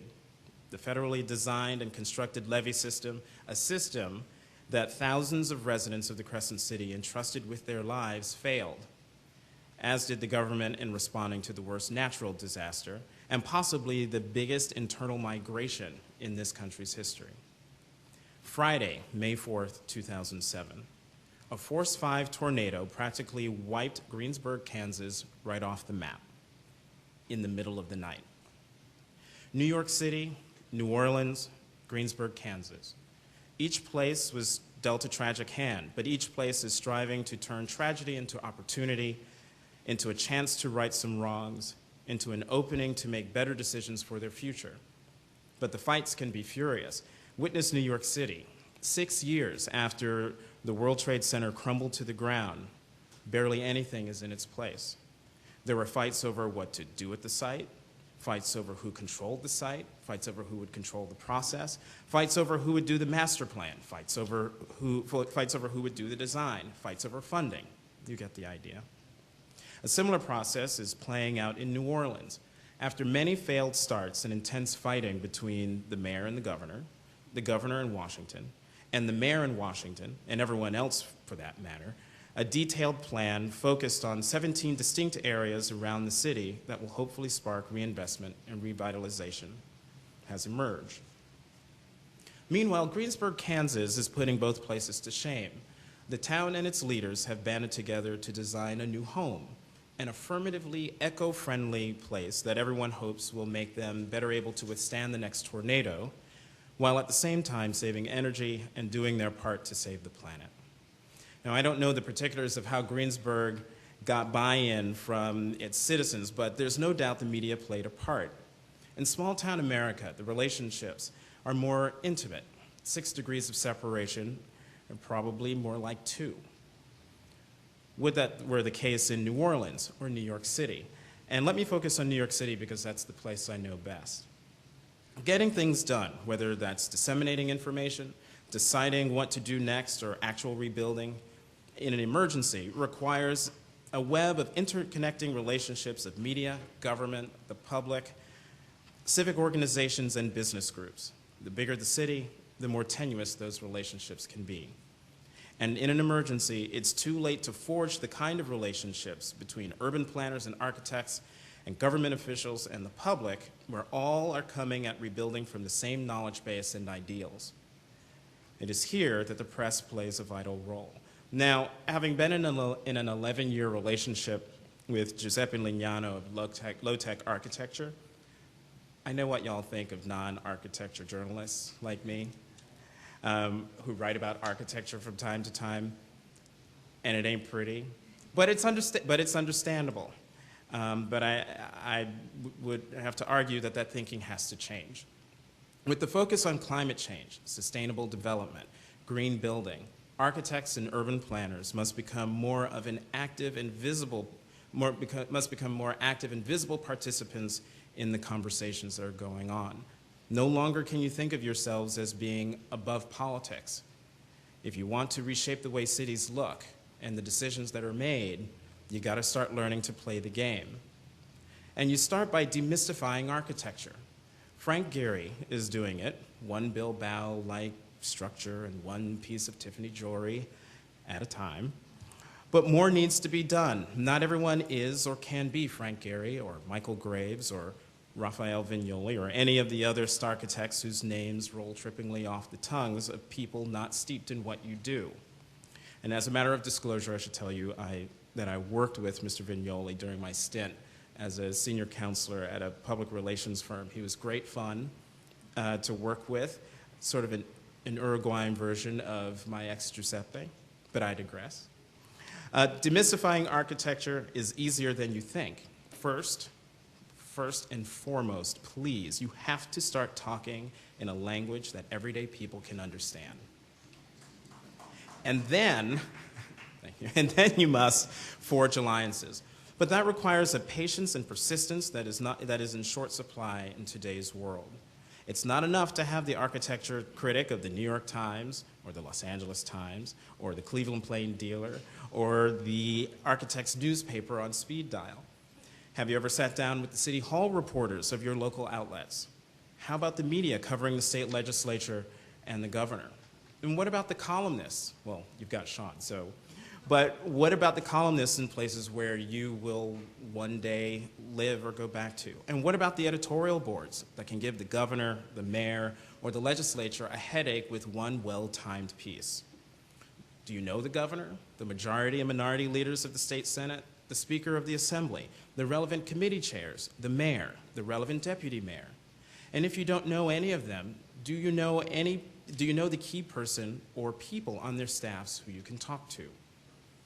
The federally designed and constructed levee system, a system that thousands of residents of the Crescent City entrusted with their lives, failed, as did the government in responding to the worst natural disaster and possibly the biggest internal migration in this country's history. Friday, May 4th, 2007. A Force 5 tornado practically wiped Greensburg, Kansas right off the map in the middle of the night. New York City, New Orleans, Greensburg, Kansas. Each place was dealt a tragic hand, but each place is striving to turn tragedy into opportunity, into a chance to right some wrongs, into an opening to make better decisions for their future. But the fights can be furious. Witness New York City, 6 years after the World Trade Center crumbled to the ground, barely anything is in its place. There were fights over what to do at the site, fights over who controlled the site, fights over who would control the process, fights over who would do the master plan, fights over who would do the design, fights over funding. You get the idea. A similar process is playing out in New Orleans. After many failed starts and intense fighting between the mayor and the governor in Washington, and the mayor in Washington, and everyone else for that matter, a detailed plan focused on 17 distinct areas around the city that will hopefully spark reinvestment and revitalization has emerged. Meanwhile, Greensburg, Kansas is putting both places to shame. The town and its leaders have banded together to design a new home, an affirmatively eco-friendly place that everyone hopes will make them better able to withstand the next tornado, while at the same time saving energy and doing their part to save the planet. Now, I don't know the particulars of how Greensburg got buy-in from its citizens, but there's no doubt the media played a part. In small-town America, the relationships are more intimate. 6 degrees of separation, and probably more like 2. Would that were the case in New Orleans or New York City? And let me focus on New York City because that's the place I know best. Getting things done, whether that's disseminating information, deciding what to do next, or actual rebuilding in an emergency, requires a web of interconnecting relationships of media, government, the public, civic organizations, and business groups. The bigger the city, the more tenuous those relationships can be. And in an emergency, it's too late to forge the kind of relationships between urban planners and architects and government officials and the public, where all are coming at rebuilding from the same knowledge base and ideals. It is here that the press plays a vital role. Now, having been in an 11-year relationship with Giuseppe Lignano of Low-Tech Architecture. I know what y'all think of non-architecture journalists like me, who write about architecture from time to time, and it ain't pretty, but it's understandable. But I would have to argue that that thinking has to change. With the focus on climate change, sustainable development, green building, architects and urban planners must become more active and visible participants in the conversations that are going on. No longer can you think of yourselves as being above politics. If you want to reshape the way cities look and the decisions that are made, you got to start learning to play the game. And you start by demystifying architecture. Frank Gehry is doing it, one Bilbao-like structure and one piece of Tiffany jewelry at a time. But more needs to be done. Not everyone is or can be Frank Gehry or Michael Graves or Raphael Vignoli or any of the other architects whose names roll trippingly off the tongues of people not steeped in what you do. And as a matter of disclosure, I should tell you that I worked with Mr. Vignoli during my stint as a senior counselor at a public relations firm. He was great fun to work with, sort of an Uruguayan version of my ex-Giuseppe, but I digress. Demystifying architecture is easier than you think. First and foremost, please, you have to start talking in a language that everyday people can understand. And then, you must forge alliances. But that requires a patience and persistence that is in short supply in today's world. It's not enough to have the architecture critic of the New York Times or the Los Angeles Times or the Cleveland Plain Dealer or the architect's newspaper on speed dial. Have you ever sat down with the city hall reporters of your local outlets? How about the media covering the state legislature and the governor? And what about the columnists? Well, you've got Sean, so. But what about the columnists in places where you will one day live or go back to? And what about the editorial boards that can give the governor, the mayor, or the legislature a headache with one well-timed piece? Do you know the governor, the majority and minority leaders of the state senate, the speaker of the assembly, the relevant committee chairs, the mayor, the relevant deputy mayor? And if you don't know any of them, do you know the key person or people on their staffs who you can talk to?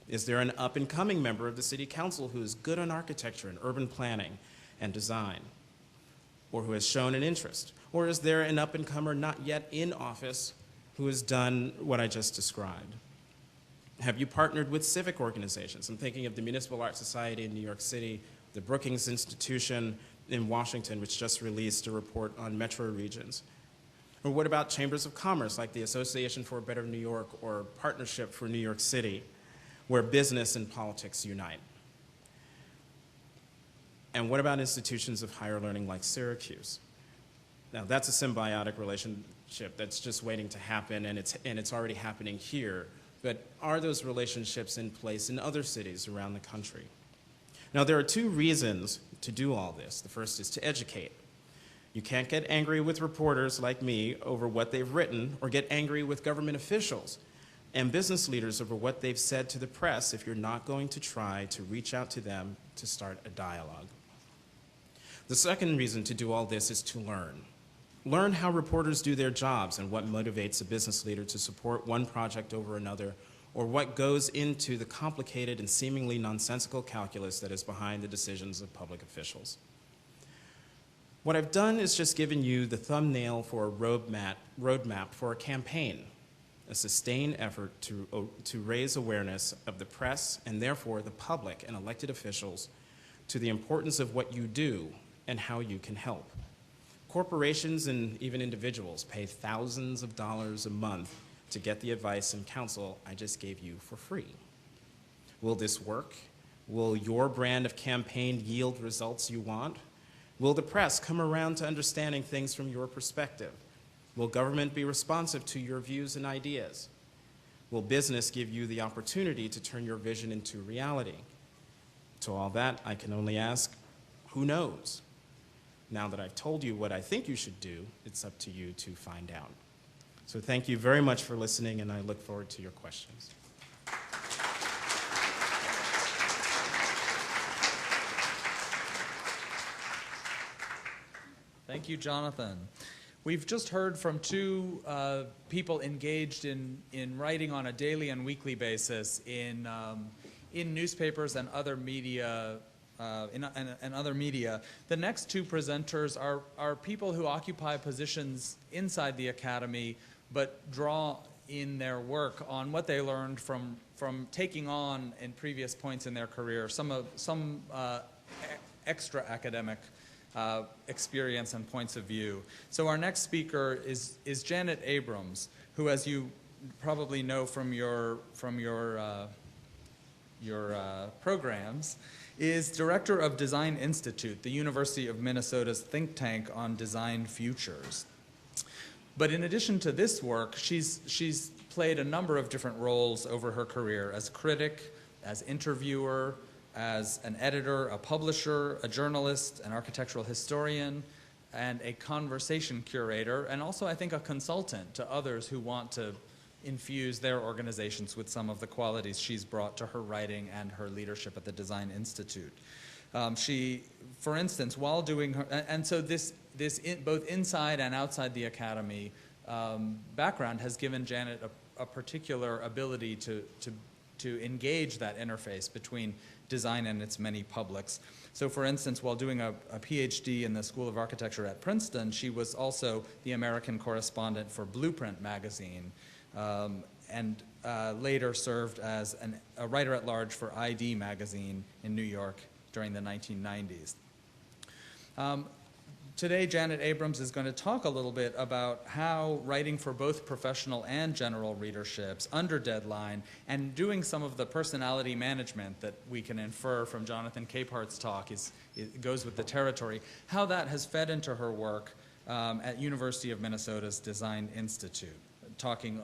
Is there an up-and-coming member of the city council who is good on architecture and urban planning and design, or who has shown an interest? Or is there an up-and-comer not yet in office who has done what I just described? Have you partnered with civic organizations? I'm thinking of the Municipal Art Society in New York City, the Brookings Institution in Washington, which just released a report on metro regions. Or what about chambers of commerce like the Association for a Better New York or Partnership for New York City, where business and politics unite? And what about institutions of higher learning like Syracuse? Now, that's a symbiotic relationship that's just waiting to happen, and it's already happening here. But are those relationships in place in other cities around the country? Now, there are two reasons to do all this. The first is to educate. You can't get angry with reporters like me over what they've written, or get angry with government officials and business leaders over what they've said to the press if you're not going to try to reach out to them to start a dialogue. The second reason to do all this is to learn. Learn how reporters do their jobs and what motivates a business leader to support one project over another, or what goes into the complicated and seemingly nonsensical calculus that is behind the decisions of public officials. What I've done is just given you the thumbnail for a roadmap for a campaign, a sustained effort to raise awareness of the press and therefore the public and elected officials to the importance of what you do and how you can help. Corporations and even individuals pay thousands of dollars a month to get the advice and counsel I just gave you for free. Will this work? Will your brand of campaign yield results you want? Will the press come around to understanding things from your perspective? Will government be responsive to your views and ideas? Will business give you the opportunity to turn your vision into reality? To all that, I can only ask, who knows? Now that I've told you what I think you should do, it's up to you to find out. So thank you very much for listening, and I look forward to your questions. Thank you, Jonathan. We've just heard from two people engaged in writing on a daily and weekly basis in newspapers and other media. And other media. The next two presenters are people who occupy positions inside the academy, but draw in their work on what they learned from taking on in previous points in their career some extra academic experience and points of view. So our next speaker is Janet Abrams, who, as you probably know from your programs, is Director of Design Institute, the University of Minnesota's think tank on design futures. But in addition to this work, she's played a number of different roles over her career as critic, as interviewer, as an editor, a publisher, a journalist, an architectural historian, and a conversation curator, and also, I think, a consultant to others who want to infuse their organizations with some of the qualities she's brought to her writing and her leadership at the Design Institute. She, for instance, while doing her, and so this both inside and outside the academy background has given Janet a particular ability to engage that interface between design and its many publics. So for instance, while doing a PhD in the School of Architecture at Princeton, she was also the American correspondent for Blueprint magazine, and later served as a writer-at-large for ID magazine in New York during the 1990s. Today, Janet Abrams is going to talk a little bit about how writing for both professional and general readerships under deadline and doing some of the personality management that we can infer from Jonathan Capehart's talk it goes with the territory, how that has fed into her work at University of Minnesota's Design Institute, talking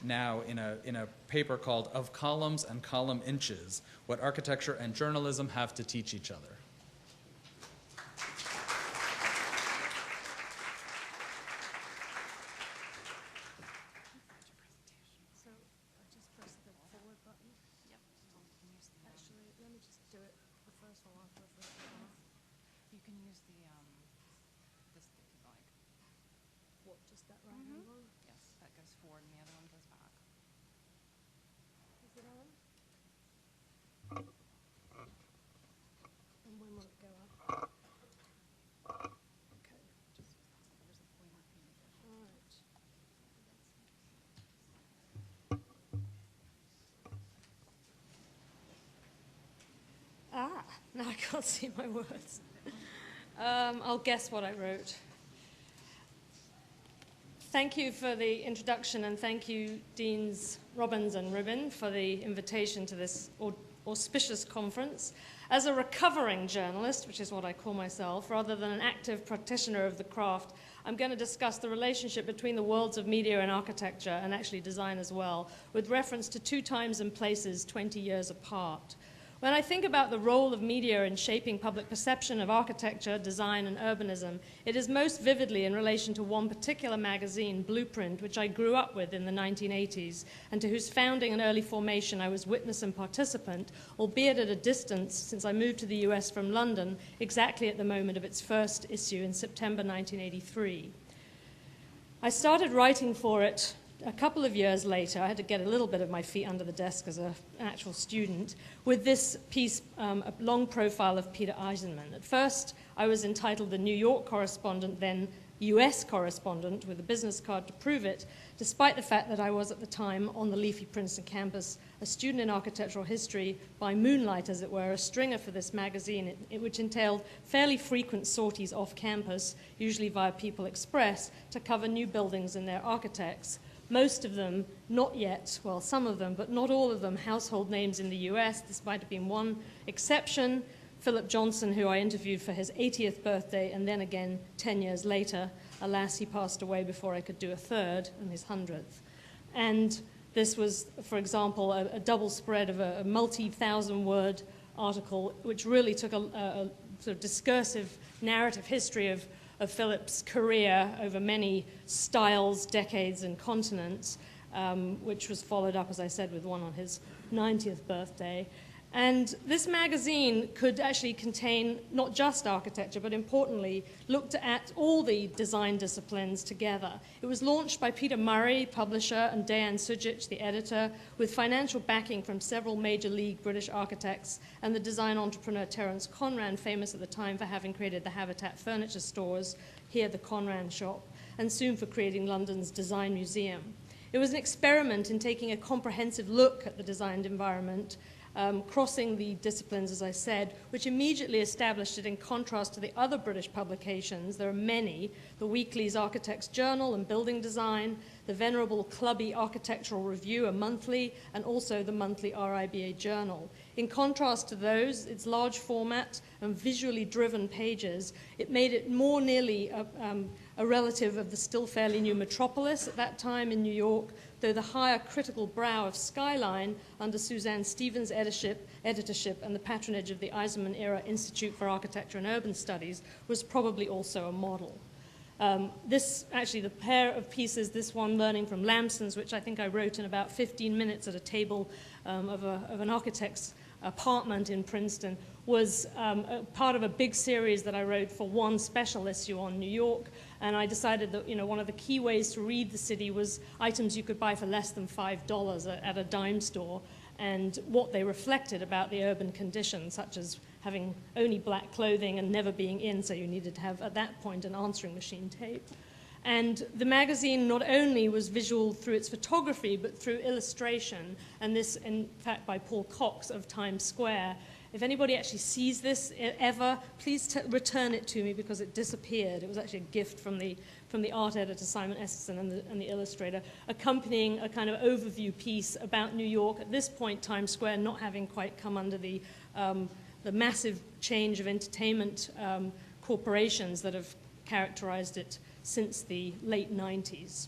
now in a paper called Of Columns and Column Inches, What Architecture and Journalism Have to Teach Each Other. Now I can't see my words. I'll guess what I wrote. Thank you for the introduction, and thank you, Deans Robbins and Rubin, for the invitation to this auspicious conference. As a recovering journalist, which is what I call myself, rather than an active practitioner of the craft, I'm going to discuss the relationship between the worlds of media and architecture, and actually design as well, with reference to two times and places 20 years apart. When I think about the role of media in shaping public perception of architecture, design, and urbanism, it is most vividly in relation to one particular magazine, Blueprint, which I grew up with in the 1980s, and to whose founding and early formation I was witness and participant, albeit at a distance since I moved to the US from London, exactly at the moment of its first issue in September 1983. I started writing for it a couple of years later. I had to get a little bit of my feet under the desk as an actual student, with this piece, a long profile of Peter Eisenman. At first, I was entitled the New York correspondent, then US correspondent, with a business card to prove it, despite the fact that I was at the time on the leafy Princeton campus, a student in architectural history by moonlight, as it were, a stringer for this magazine, which entailed fairly frequent sorties off campus, usually via People Express, to cover new buildings and their architects. Most of them not yet, well, some of them, but not all of them, household names in the US. This might have been one exception, Philip Johnson, who I interviewed for his 80th birthday, and then again 10 years later. Alas, he passed away before I could do a third, and his 100th. And this was, for example, a double spread of a multi-thousand-word article, which really took a sort of discursive narrative history of Philip's career over many styles, decades, and continents, which was followed up, as I said, with one on his 90th birthday. And this magazine could actually contain not just architecture, but importantly, looked at all the design disciplines together. It was launched by Peter Murray, publisher, and Dejan Sujic, the editor, with financial backing from several major league British architects and the design entrepreneur Terence Conran, famous at the time for having created the Habitat furniture stores, here the Conran shop, and soon for creating London's Design Museum. It was an experiment in taking a comprehensive look at the designed environment, crossing the disciplines, as I said, which immediately established it in contrast to the other British publications. There are many, the Weekly's Architect's Journal and Building Design, the venerable clubby Architectural Review, a monthly, and also the monthly RIBA Journal. In contrast to those, its large format and visually driven pages, it made it more nearly a relative of the still fairly new metropolis at that time in New York, though the higher critical brow of Skyline, under Suzanne Stevens' editorship and the patronage of the Eisenman-era Institute for Architecture and Urban Studies, was probably also a model. Actually, the pair of pieces, this one, Learning from Lamson's, which I think I wrote in about 15 minutes at a table of an architect's apartment in Princeton, was part of a big series that I wrote for one special issue on New York. And I decided that, one of the key ways to read the city was items you could buy for less than $5 at a dime store, and what they reflected about the urban conditions, such as having only black clothing and never being in, so you needed to have, at that point, an answering machine tape. And the magazine not only was visual through its photography, but through illustration, and this, in fact, by Paul Cox of Times Square. If anybody actually sees this ever, please return it to me, because it disappeared. It was actually a gift from the art editor, Simon Esserson, and the illustrator, accompanying a kind of overview piece about New York. At this point, Times Square not having quite come under the massive change of entertainment corporations that have characterized it since the late 90s.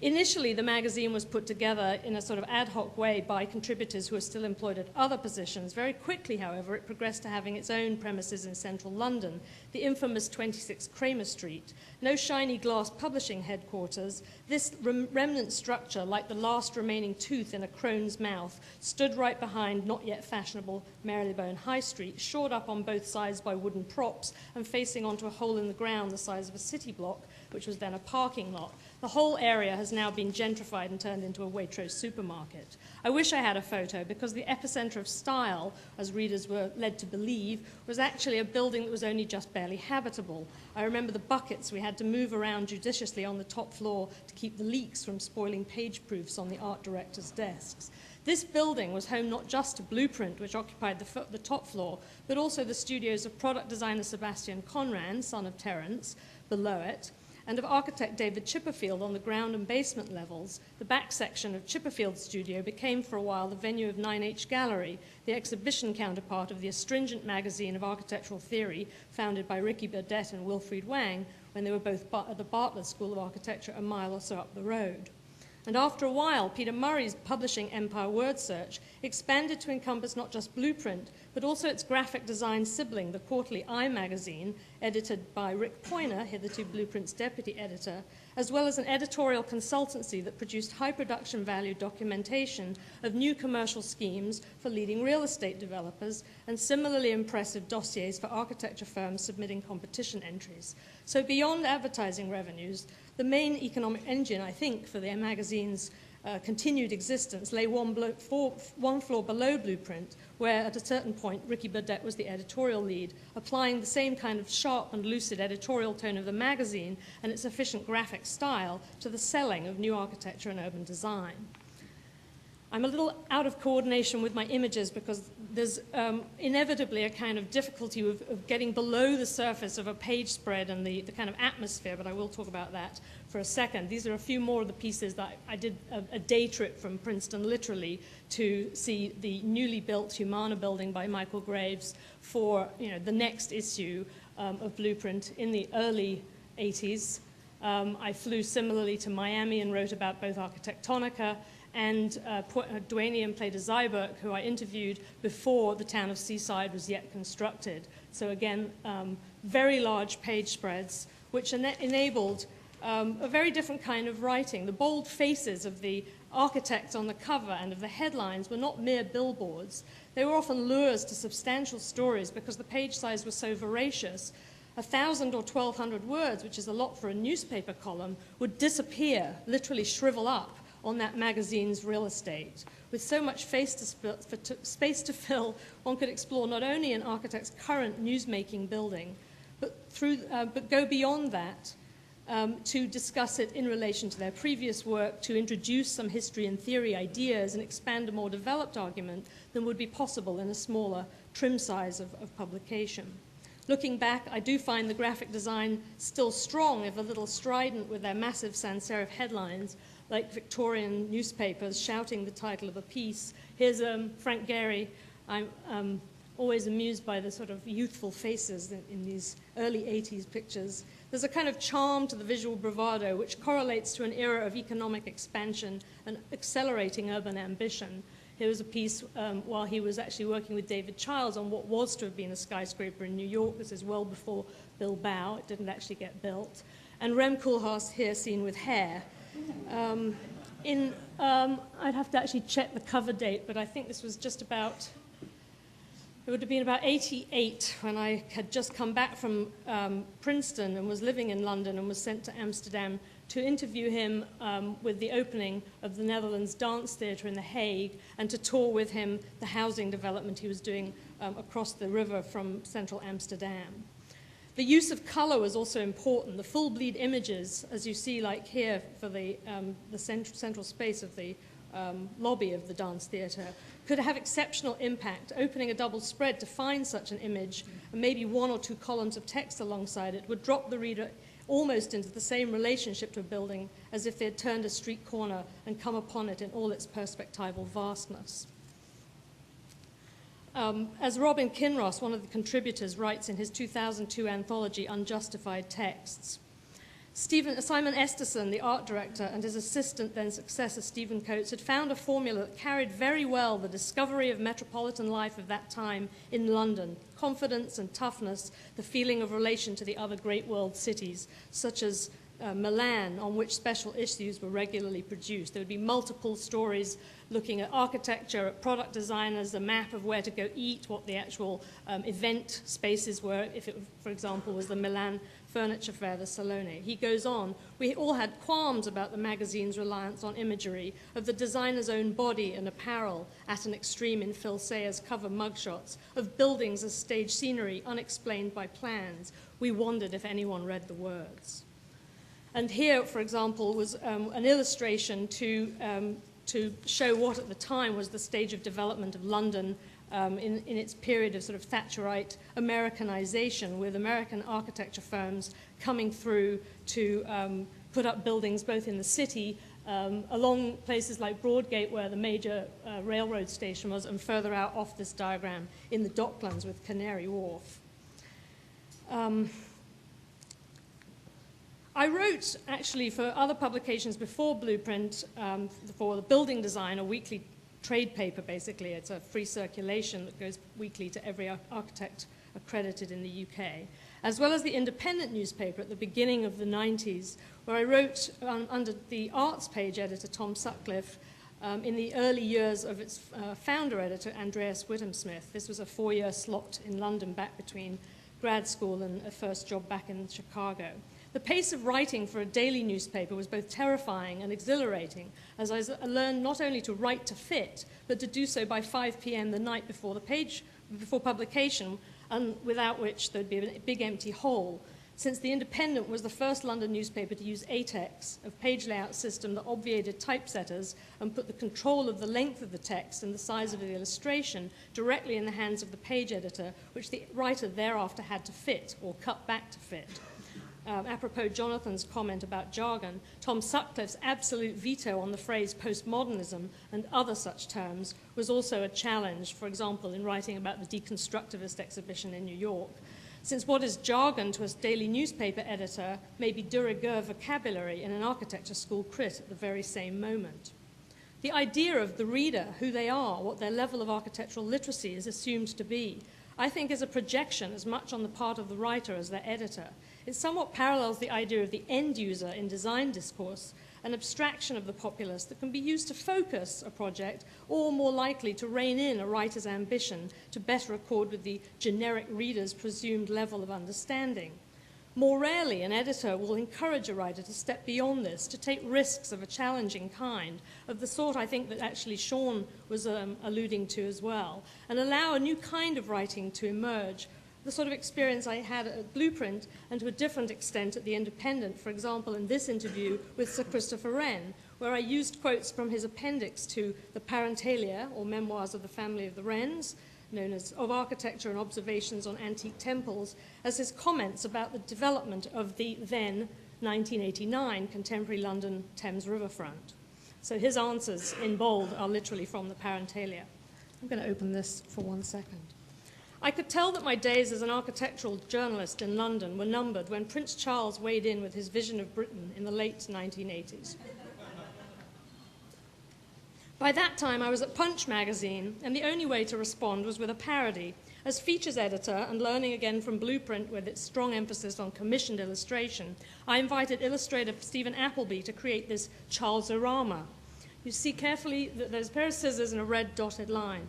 Initially, the magazine was put together in a sort of ad hoc way by contributors who are still employed at other positions. Very quickly, however, it progressed to having its own premises in central London, the infamous 26 Cramer Street. No shiny glass publishing headquarters, this remnant structure, like the last remaining tooth in a crone's mouth, stood right behind not yet fashionable Marylebone High Street, shored up on both sides by wooden props and facing onto a hole in the ground the size of a city block, which was then a parking lot. The whole area has now been gentrified and turned into a Waitrose supermarket. I wish I had a photo, because the epicenter of style, as readers were led to believe, was actually a building that was only just barely habitable. I remember the buckets we had to move around judiciously on the top floor to keep the leaks from spoiling page proofs on the art director's desks. This building was home not just to Blueprint, which occupied the top floor, but also the studios of product designer Sebastian Conran, son of Terence, below it, and of architect David Chipperfield on the ground and basement levels. The back section of Chipperfield's studio became for a while the venue of 9H Gallery, the exhibition counterpart of the astringent magazine of architectural theory founded by Ricky Burdett and Wilfried Wang when they were both at the Bartlett School of Architecture a mile or so up the road. And after a while, Peter Murray's publishing empire Word Search expanded to encompass not just Blueprint, but also its graphic design sibling, the quarterly I magazine, edited by Rick Poyner, hitherto Blueprint's deputy editor, as well as an editorial consultancy that produced high production value documentation of new commercial schemes for leading real estate developers, and similarly impressive dossiers for architecture firms submitting competition entries. So beyond advertising revenues, the main economic engine, I think, for the magazine's continued existence lay one floor below Blueprint, where at a certain point Ricky Burdett was the editorial lead, applying the same kind of sharp and lucid editorial tone of the magazine and its efficient graphic style to the selling of new architecture and urban design. I'm a little out of coordination with my images because there's inevitably a kind of difficulty of getting below the surface of a page spread and the kind of atmosphere, but I will talk about that for a second. These are a few more of the pieces that I did a day trip from Princeton, literally, to see the newly built Humana building by Michael Graves for the next issue of Blueprint in the early 80s. I flew similarly to Miami and wrote about both Architectonica and Duane and Plater Zyberk, who I interviewed before the town of Seaside was yet constructed. So again, very large page spreads, which enabled a very different kind of writing. The bold faces of the architects on the cover and of the headlines were not mere billboards. They were often lures to substantial stories because the page size was so voracious. 1,000 or 1,200 words, which is a lot for a newspaper column, would disappear, literally shrivel up on that magazine's real estate. With so much space to fill, one could explore not only an architect's current newsmaking building, but go beyond that to discuss it in relation to their previous work, to introduce some history and theory ideas and expand a more developed argument than would be possible in a smaller trim size of publication. Looking back, I do find the graphic design still strong, if a little strident, with their massive sans serif headlines, like Victorian newspapers shouting the title of a piece. Here's Frank Gehry. I'm always amused by the sort of youthful faces in these early 80s pictures. There's a kind of charm to the visual bravado which correlates to an era of economic expansion and accelerating urban ambition. Here was a piece while he was actually working with David Childs on what was to have been a skyscraper in New York. This is well before Bilbao. It didn't actually get built. And Rem Koolhaas here seen with hair. I'd have to actually check the cover date, but I think this was just about, it would have been about 88 when I had just come back from Princeton and was living in London and was sent to Amsterdam to interview him with the opening of the Netherlands Dance Theatre in The Hague and to tour with him the housing development he was doing across the river from central Amsterdam. The use of color was also important. The full bleed images, as you see like here for the central space of the lobby of the dance theatre, could have exceptional impact. Opening a double spread to find such an image and maybe one or two columns of text alongside it would drop the reader almost into the same relationship to a building as if they had turned a street corner and come upon it in all its perspectival vastness. As Robin Kinross, one of the contributors, writes in his 2002 anthology, Unjustified Texts, Simon Esterson, the art director, and his assistant, then successor, Stephen Coates, had found a formula that carried very well the discovery of metropolitan life of that time in London, confidence and toughness, the feeling of relation to the other great world cities, such as Milan, on which special issues were regularly produced. There would be multiple stories looking at architecture, at product designers, a map of where to go eat, what the actual event spaces were, if it, for example, was the Milan Furniture Fair, the Salone. He goes on, we all had qualms about the magazine's reliance on imagery of the designer's own body and apparel at an extreme in Phil Sayers' cover mugshots, of buildings as stage scenery unexplained by plans. We wondered if anyone read the words. And here, for example, was an illustration to show what at the time was the stage of development of London in its period of sort of Thatcherite Americanization, with American architecture firms coming through to put up buildings both in the city, along places like Broadgate, where the major railroad station was, and further out off this diagram in the Docklands with Canary Wharf. I wrote, actually, for other publications before Blueprint, for the Building Design, a weekly trade paper, basically. It's a free circulation that goes weekly to every architect accredited in the UK, as well as the independent newspaper at the beginning of the 90s, where I wrote under the arts page editor, Tom Sutcliffe, in the early years of its founder editor, Andreas Whittam-Smith. This was a 4-year slot in London back between grad school and a first job back in Chicago. The pace of writing for a daily newspaper was both terrifying and exhilarating, as I learned not only to write to fit, but to do so by 5 p.m. the night before before publication, and without which there'd be a big empty hole, since The Independent was the first London newspaper to use ATEX, a page layout system that obviated typesetters and put the control of the length of the text and the size of the illustration directly in the hands of the page editor, which the writer thereafter had to fit or cut back to fit. Apropos Jonathan's comment about jargon, Tom Sutcliffe's absolute veto on the phrase postmodernism and other such terms was also a challenge, for example, in writing about the deconstructivist exhibition in New York, since what is jargon to a daily newspaper editor may be de rigueur vocabulary in an architecture school crit at the very same moment. The idea of the reader, who they are, what their level of architectural literacy is assumed to be, I think is a projection as much on the part of the writer as their editor. It somewhat parallels the idea of the end user in design discourse, an abstraction of the populace that can be used to focus a project, or more likely to rein in a writer's ambition to better accord with the generic reader's presumed level of understanding. More rarely, an editor will encourage a writer to step beyond this, to take risks of a challenging kind, of the sort I think that actually Sean was alluding to as well, and allow a new kind of writing to emerge. The sort of experience I had at Blueprint, and to a different extent at The Independent, for example, in this interview with Sir Christopher Wren, where I used quotes from his appendix to the Parentalia, or Memoirs of the Family of the Wrens, known as Of Architecture and Observations on Antique Temples, as his comments about the development of the then 1989 contemporary London Thames riverfront. So his answers in bold are literally from the Parentalia. I'm going to open this for 1 second. I could tell that my days as an architectural journalist in London were numbered when Prince Charles weighed in with his vision of Britain in the late 1980s. By that time, I was at Punch magazine, and the only way to respond was with a parody. As features editor, and learning again from Blueprint with its strong emphasis on commissioned illustration, I invited illustrator Stephen Appleby to create this Charles-orama. You see carefully that there's a pair of scissors and a red dotted line.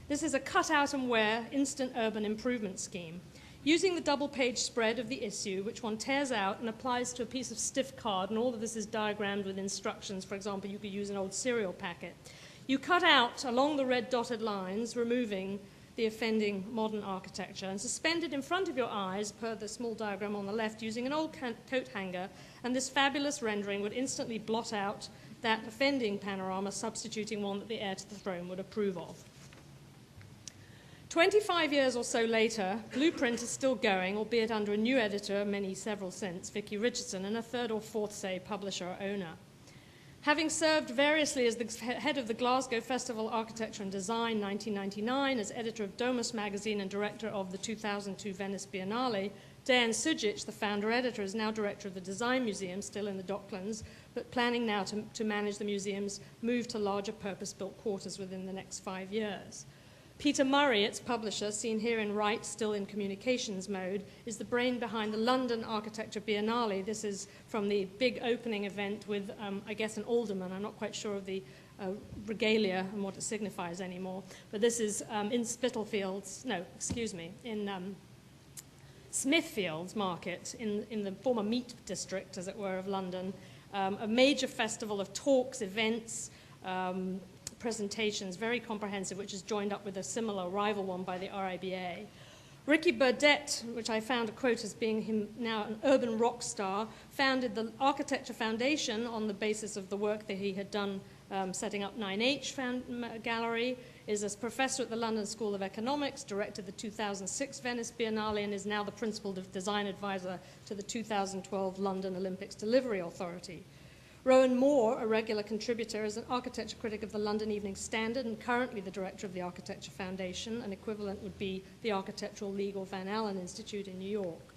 This is a cut-out-and-wear instant urban improvement scheme. Using the double-page spread of the issue, which one tears out and applies to a piece of stiff card, and all of this is diagrammed with instructions. For example, you could use an old cereal packet. You cut out along the red dotted lines, removing the offending modern architecture, and suspended in front of your eyes, per the small diagram on the left, using an old coat hanger, and this fabulous rendering would instantly blot out that offending panorama, substituting one that the heir to the throne would approve of. 25 years or so later, Blueprint is still going, albeit under a new editor, several since, Vicky Richardson, and a third or fourth, say, publisher or owner. Having served variously as the head of the Glasgow Festival of Architecture and Design 1999, as editor of Domus magazine and director of the 2002 Venice Biennale, Dejan Sujic, the founder-editor, is now director of the Design Museum, still in the Docklands, but planning now to manage the museum's move to larger purpose-built quarters within the next 5 years. Peter Murray, its publisher, seen here in right, still in communications mode, is the brain behind the London Architecture Biennale. This is from the big opening event with, I guess, an alderman. I'm not quite sure of the regalia and what it signifies anymore. But this is in Spitalfields, no, excuse me, in Smithfields Market, in the former meat district, as it were, of London. A major festival of talks, events, presentations, very comprehensive, which is joined up with a similar rival one by the RIBA. Ricky Burdett, which I found a quote as being him now an urban rock star, founded the Architecture Foundation on the basis of the work that he had done setting up 9H Gallery, is a professor at the London School of Economics, directed the 2006 Venice Biennale, and is now the principal design advisor to the 2012 London Olympics Delivery Authority. Rowan Moore, a regular contributor, is an architecture critic of the London Evening Standard and currently the director of the Architecture Foundation. An equivalent would be the Architectural League or Van Allen Institute in New York.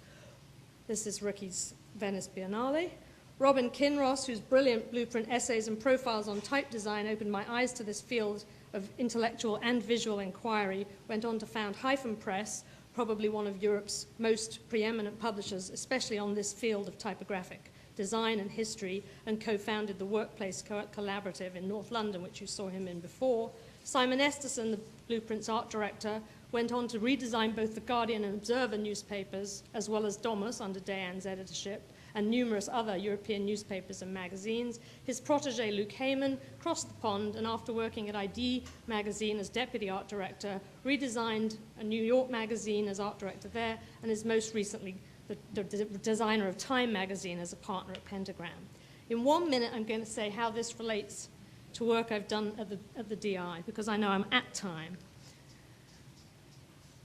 This is Ricky's Venice Biennale. Robin Kinross, whose brilliant Blueprint essays and profiles on type design opened my eyes to this field of intellectual and visual inquiry, went on to found Hyphen Press, probably one of Europe's most preeminent publishers, especially on this field of typographic design and history, and co-founded the Workplace Collaborative in North London, which you saw him in before. Simon Esterson, the Blueprint's art director, went on to redesign both the Guardian and Observer newspapers, as well as Domus under Dejan's editorship, and numerous other European newspapers and magazines. His protege, Luke Heyman, crossed the pond, and after working at ID magazine as deputy art director, redesigned a New York magazine as art director there, and is most recently the designer of Time magazine as a partner at Pentagram. In 1 minute, I'm going to say how this relates to work I've done at the DI, because I know I'm at time.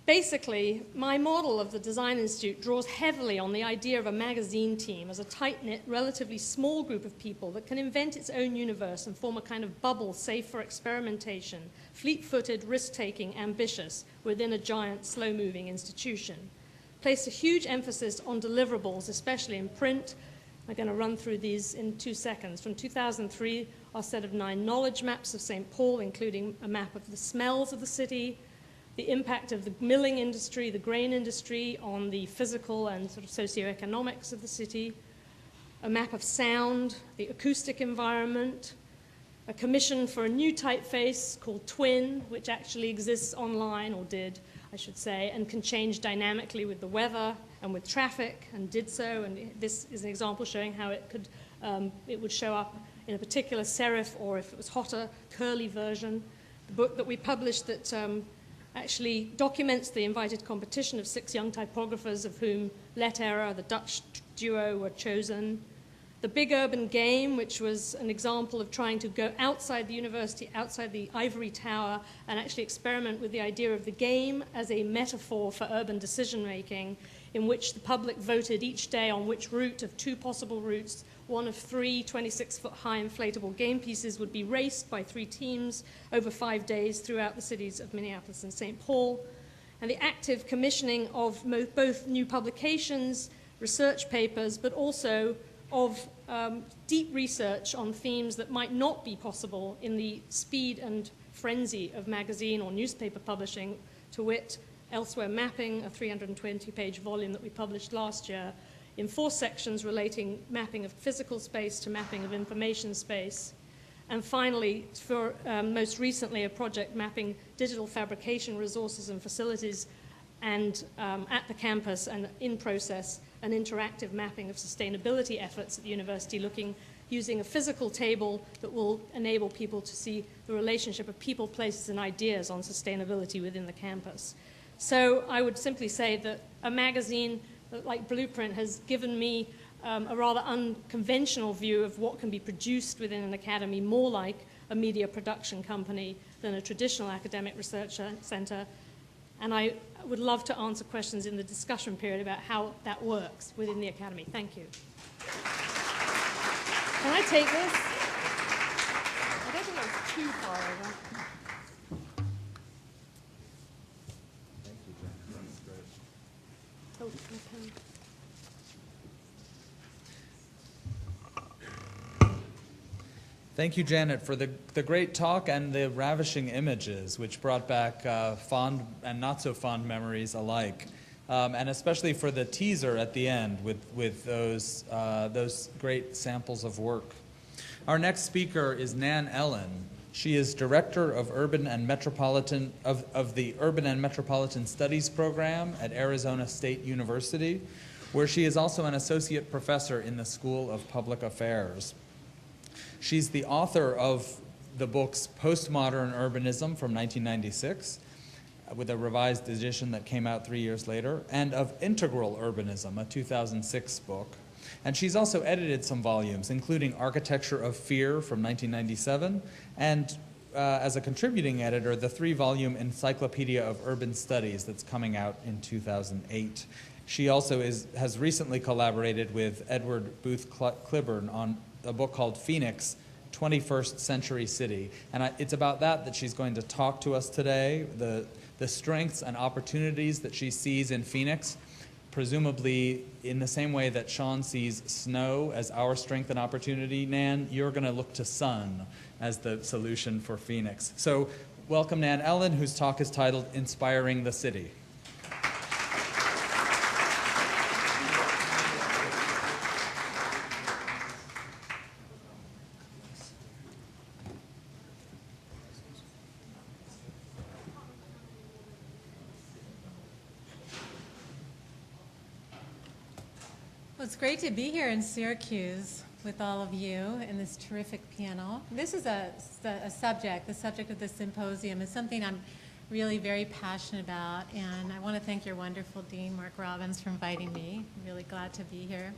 Basically, my model of the Design Institute draws heavily on the idea of a magazine team as a tight-knit, relatively small group of people that can invent its own universe and form a kind of bubble safe for experimentation, fleet-footed, risk-taking, ambitious, within a giant, slow-moving institution. Placed a huge emphasis on deliverables, especially in print. I'm going to run through these in 2 seconds. From 2003, our set of 9 knowledge maps of St. Paul, including a map of the smells of the city, the impact of the milling industry, the grain industry on the physical and sort of socioeconomics of the city. a map of sound, the acoustic environment, a commission for a new typeface called Twin, which actually exists online, or did, I should say, and can change dynamically with the weather and with traffic, and did so. And this is an example showing how it would show up in a particular serif, or if it was hotter, curly version. The book that we published that actually documents the invited competition of 6 young typographers, of whom Lettera, the Dutch duo, were chosen. The Big Urban Game, which was an example of trying to go outside the university, outside the ivory tower, and actually experiment with the idea of the game as a metaphor for urban decision-making, in which the public voted each day on which route of 2 possible routes, one of 3 26-foot-high inflatable game pieces would be raced by 3 teams over 5 days throughout the cities of Minneapolis and St. Paul. And the active commissioning of both new publications, research papers, but also of deep research on themes that might not be possible in the speed and frenzy of magazine or newspaper publishing, to wit, Elsewhere Mapping, a 320-page volume that we published last year, in 4 sections relating mapping of physical space to mapping of information space. And finally, for most recently, a project mapping digital fabrication resources and facilities, and at the campus and in process, an interactive mapping of sustainability efforts at the university, using a physical table that will enable people to see the relationship of people, places, and ideas on sustainability within the campus. So I would simply say that a magazine like Blueprint has given me a rather unconventional view of what can be produced within an academy, more like a media production company than a traditional academic research center. And I would love to answer questions in the discussion period about how that works within the academy. Thank you. Can I take this? I don't think I was too far over. Thank you, Jen. That's great. Oh, my pen. Thank you, Janet, for the great talk and the ravishing images, which brought back fond and not so fond memories alike, and especially for the teaser at the end with those great samples of work. Our next speaker is Nan Ellen. She is Director of Urban and Metropolitan of the Urban and Metropolitan Studies program at Arizona State University, where she is also an associate professor in the School of Public Affairs. She's the author of the books Postmodern Urbanism from 1996, with a revised edition that came out 3 years later, and of Integral Urbanism, a 2006 book. And she's also edited some volumes, including Architecture of Fear from 1997, and as a contributing editor, the 3-volume Encyclopedia of Urban Studies that's coming out in 2008. She also has recently collaborated with Edward Booth Cliburn on a book called Phoenix, 21st Century City. And it's about that she's going to talk to us today, the strengths and opportunities that she sees in Phoenix, presumably in the same way that Sean sees snow as our strength and opportunity. Nan, you're going to look to sun as the solution for Phoenix. So welcome Nan Ellen, whose talk is titled Inspiring the City. Well, it's great to be here in Syracuse with all of you in this terrific panel. This is the subject of this symposium is something I'm really very passionate about, and I want to thank your wonderful Dean, Mark Robbins, for inviting me. I'm really glad to be here.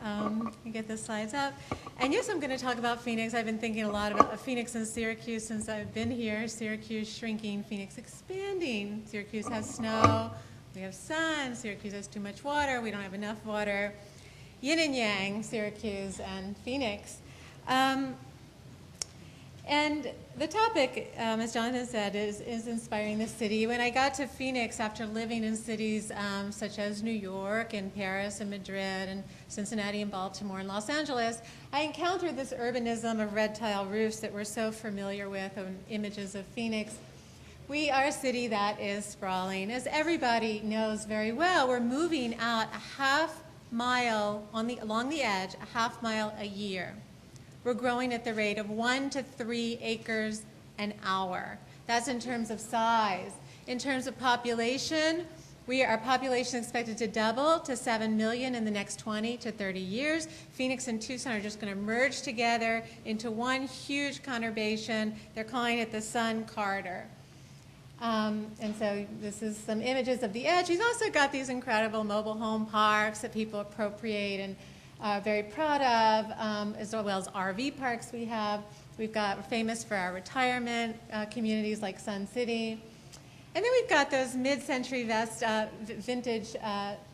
You get the slides up. And yes, I'm going to talk about Phoenix. I've been thinking a lot about Phoenix and Syracuse since I've been here. Syracuse shrinking, Phoenix expanding. Syracuse has snow. We have sun. Syracuse has too much water. We don't have enough water. Yin and yang, Syracuse and Phoenix. And the topic, as Jonathan said, is inspiring the city. When I got to Phoenix after living in cities such as New York and Paris and Madrid and Cincinnati and Baltimore and Los Angeles, I encountered this urbanism of red tile roofs that we're so familiar with, and images of Phoenix. We are a city that is sprawling. As everybody knows very well, we're moving out a half mile along the edge, a half mile a year. We're growing at the rate of 1 to 3 acres an hour. That's in terms of size. In terms of population, our population is expected to double to 7 million in the next 20 to 30 years. Phoenix and Tucson are just going to merge together into one huge conurbation. They're calling it the Sun Corridor. And so this is some images of the edge. We've also got these incredible mobile home parks that people appropriate and are very proud of, as well as RV parks we have. We're famous for our retirement communities like Sun City. And then we've got those mid-century vintage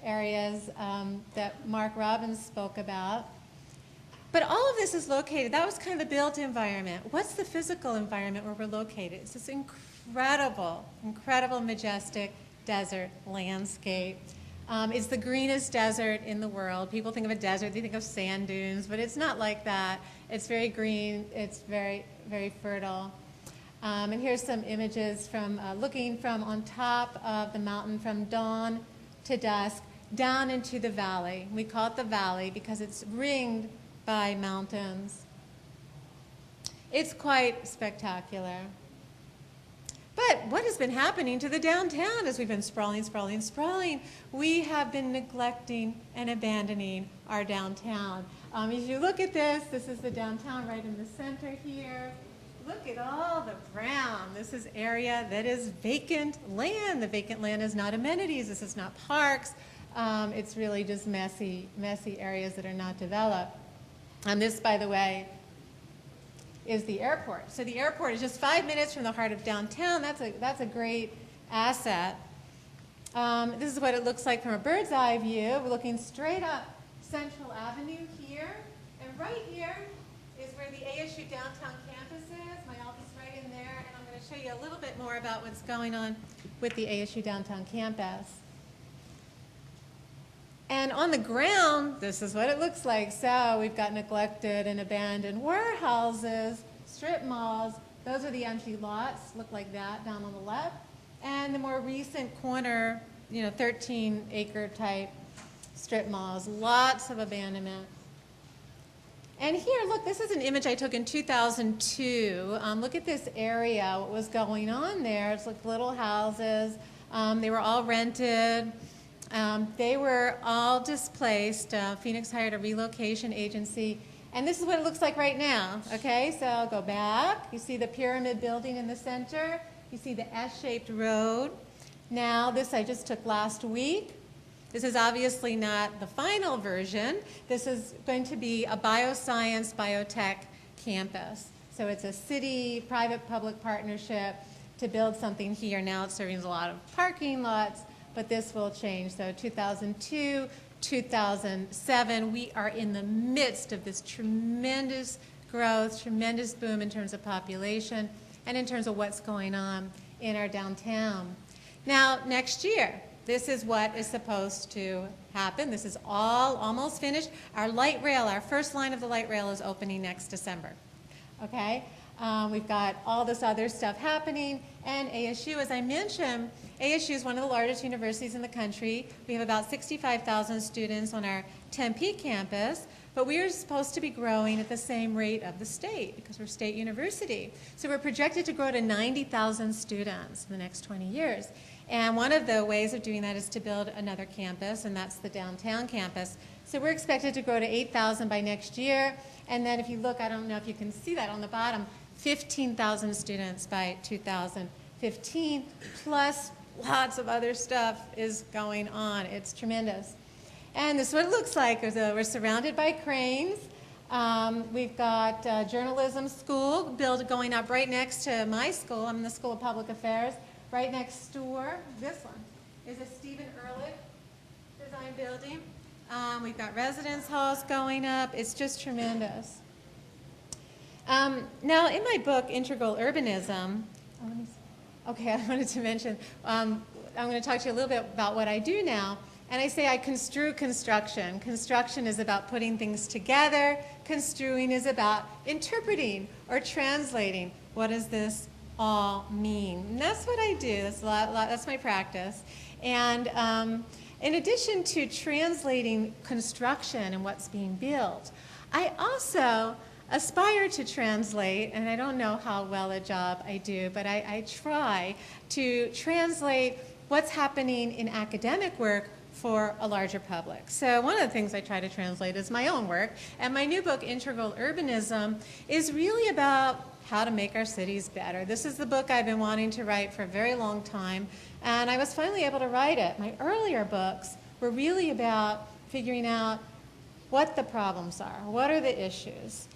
areas that Mark Robbins spoke about. But all of this is located, that was kind of the built environment. What's the physical environment where we're located? It's this incredible, majestic desert landscape. It's the greenest desert in the world. People think of a desert, they think of sand dunes, but it's not like that. It's very green, it's very, very fertile. And here's some images from looking from on top of the mountain from dawn to dusk down into the valley. We call it the valley because it's ringed by mountains. It's quite spectacular. But what has been happening to the downtown as we've been sprawling? We have been neglecting and abandoning our downtown. If you look at this is the downtown right in the center here. Look at all the brown. This is area that is vacant land. The vacant land is not amenities. This is not parks. It's really just messy areas that are not developed. And this, by the way, is the airport. So the airport is just 5 minutes from the heart of downtown. That's a great asset. This is what it looks like from a bird's eye view. We're looking straight up Central Avenue here. And right here is where the ASU downtown campus is. My office is right in there. And I'm going to show you a little bit more about what's going on with the ASU downtown campus. And on the ground, this is what it looks like. So we've got neglected and abandoned warehouses, strip malls. Those are the empty lots, look like that down on the left. And the more recent corner, 13-acre type strip malls, lots of abandonment. And here, look, this is an image I took in 2002. Look at this area, what was going on there. It's like little houses. They were all rented. They were all displaced. Phoenix hired a relocation agency. And this is what it looks like right now. Okay, so I'll go back. You see the pyramid building in the center. You see the S-shaped road. Now, this I just took last week. This is obviously not the final version. This is going to be a bioscience, biotech campus. So it's a city, private-public partnership to build something here. Now it's serving a lot of parking lots, but this will change. So 2002, 2007, we are in the midst of this tremendous growth, tremendous boom in terms of population and in terms of what's going on in our downtown. Now, next year, this is what is supposed to happen. This is all almost finished. Our light rail, our first line of the light rail is opening next December. Okay? We've got all this other stuff happening. And ASU, as I mentioned, ASU is one of the largest universities in the country. We have about 65,000 students on our Tempe campus. But we are supposed to be growing at the same rate of the state because we're a state university. So we're projected to grow to 90,000 students in the next 20 years. And one of the ways of doing that is to build another campus, and that's the downtown campus. So we're expected to grow to 8,000 by next year. And then if you look, I don't know if you can see that on the bottom, 15,000 students by 2015, plus lots of other stuff is going on. It's tremendous. And this is what it looks like. We're surrounded by cranes. We've got journalism school going up right next to my school. I'm in the School of Public Affairs. Right next door, this one, is a Stephen Ehrlich design building. We've got residence halls going up. It's just tremendous. Now, in my book, Integral Urbanism, I wanted to mention, I'm going to talk to you a little bit about what I do now. And I say I construe construction. Construction is about putting things together. Construing is about interpreting or translating. What does this all mean? And that's what I do. That's my practice. And in addition to translating construction and what's being built, I also aspire to translate, and I don't know how well a job I do, but I try to translate what's happening in academic work for a larger public. So one of the things I try to translate is my own work, and my new book, Integral Urbanism, is really about how to make our cities better. This is the book I've been wanting to write for a very long time, and I was finally able to write it. My earlier books were really about figuring out what the problems are, what are the issues.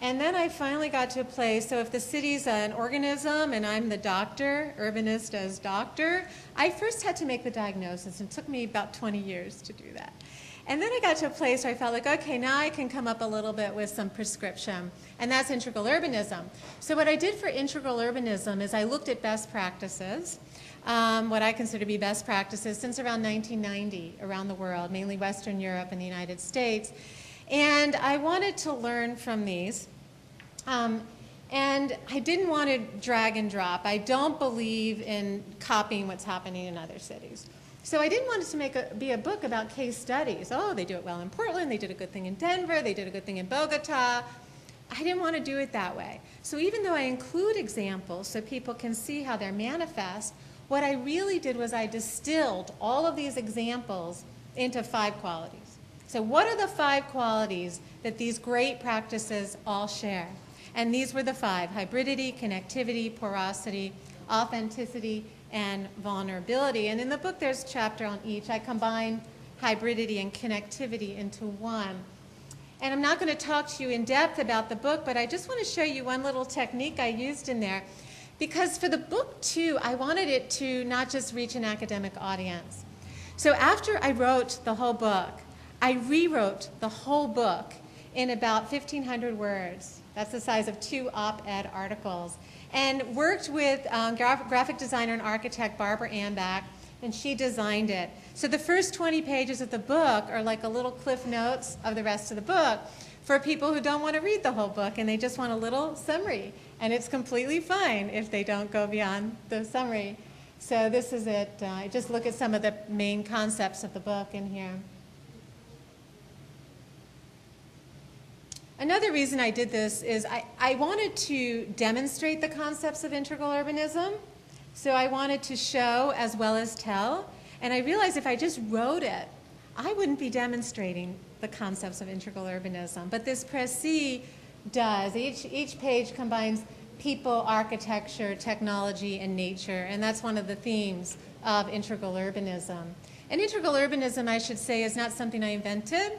And then I finally got to a place, so if the city's an organism and I'm the doctor, urbanist as doctor, I first had to make the diagnosis, and it took me about 20 years to do that. And then I got to a place where I felt like, okay, now I can come up a little bit with some prescription, and that's integral urbanism. So what I did for integral urbanism is I looked at best practices, what I consider to be best practices since around 1990 around the world, mainly Western Europe and the United States. And I wanted to learn from these. And I didn't want to drag and drop. I don't believe in copying what's happening in other cities. So I didn't want it to be a book about case studies. Oh, they do it well in Portland, they did a good thing in Denver, they did a good thing in Bogota. I didn't want to do it that way. So even though I include examples so people can see how they're manifest, what I really did was I distilled all of these examples into 5 qualities. So what are the 5 qualities that these great practices all share? And these were the 5: hybridity, connectivity, porosity, authenticity, and vulnerability. And in the book, there's a chapter on each. I combine hybridity and connectivity into one. And I'm not going to talk to you in depth about the book, but I just want to show you one little technique I used in there. Because for the book, too, I wanted it to not just reach an academic audience. So after I wrote the whole book, I rewrote the whole book in about 1,500 words. That's the size of 2 op-ed articles. And worked with graphic designer and architect Barbara Ambach, and she designed it. So the first 20 pages of the book are like a little cliff notes of the rest of the book for people who don't want to read the whole book and they just want a little summary. And it's completely fine if they don't go beyond the summary. So this is it. Just look at some of the main concepts of the book in here. Another reason I did this is I wanted to demonstrate the concepts of integral urbanism. So I wanted to show as well as tell. And I realized if I just wrote it, I wouldn't be demonstrating the concepts of integral urbanism. But this précis does. Each page combines people, architecture, technology, and nature. And that's one of the themes of integral urbanism. And integral urbanism, I should say, is not something I invented.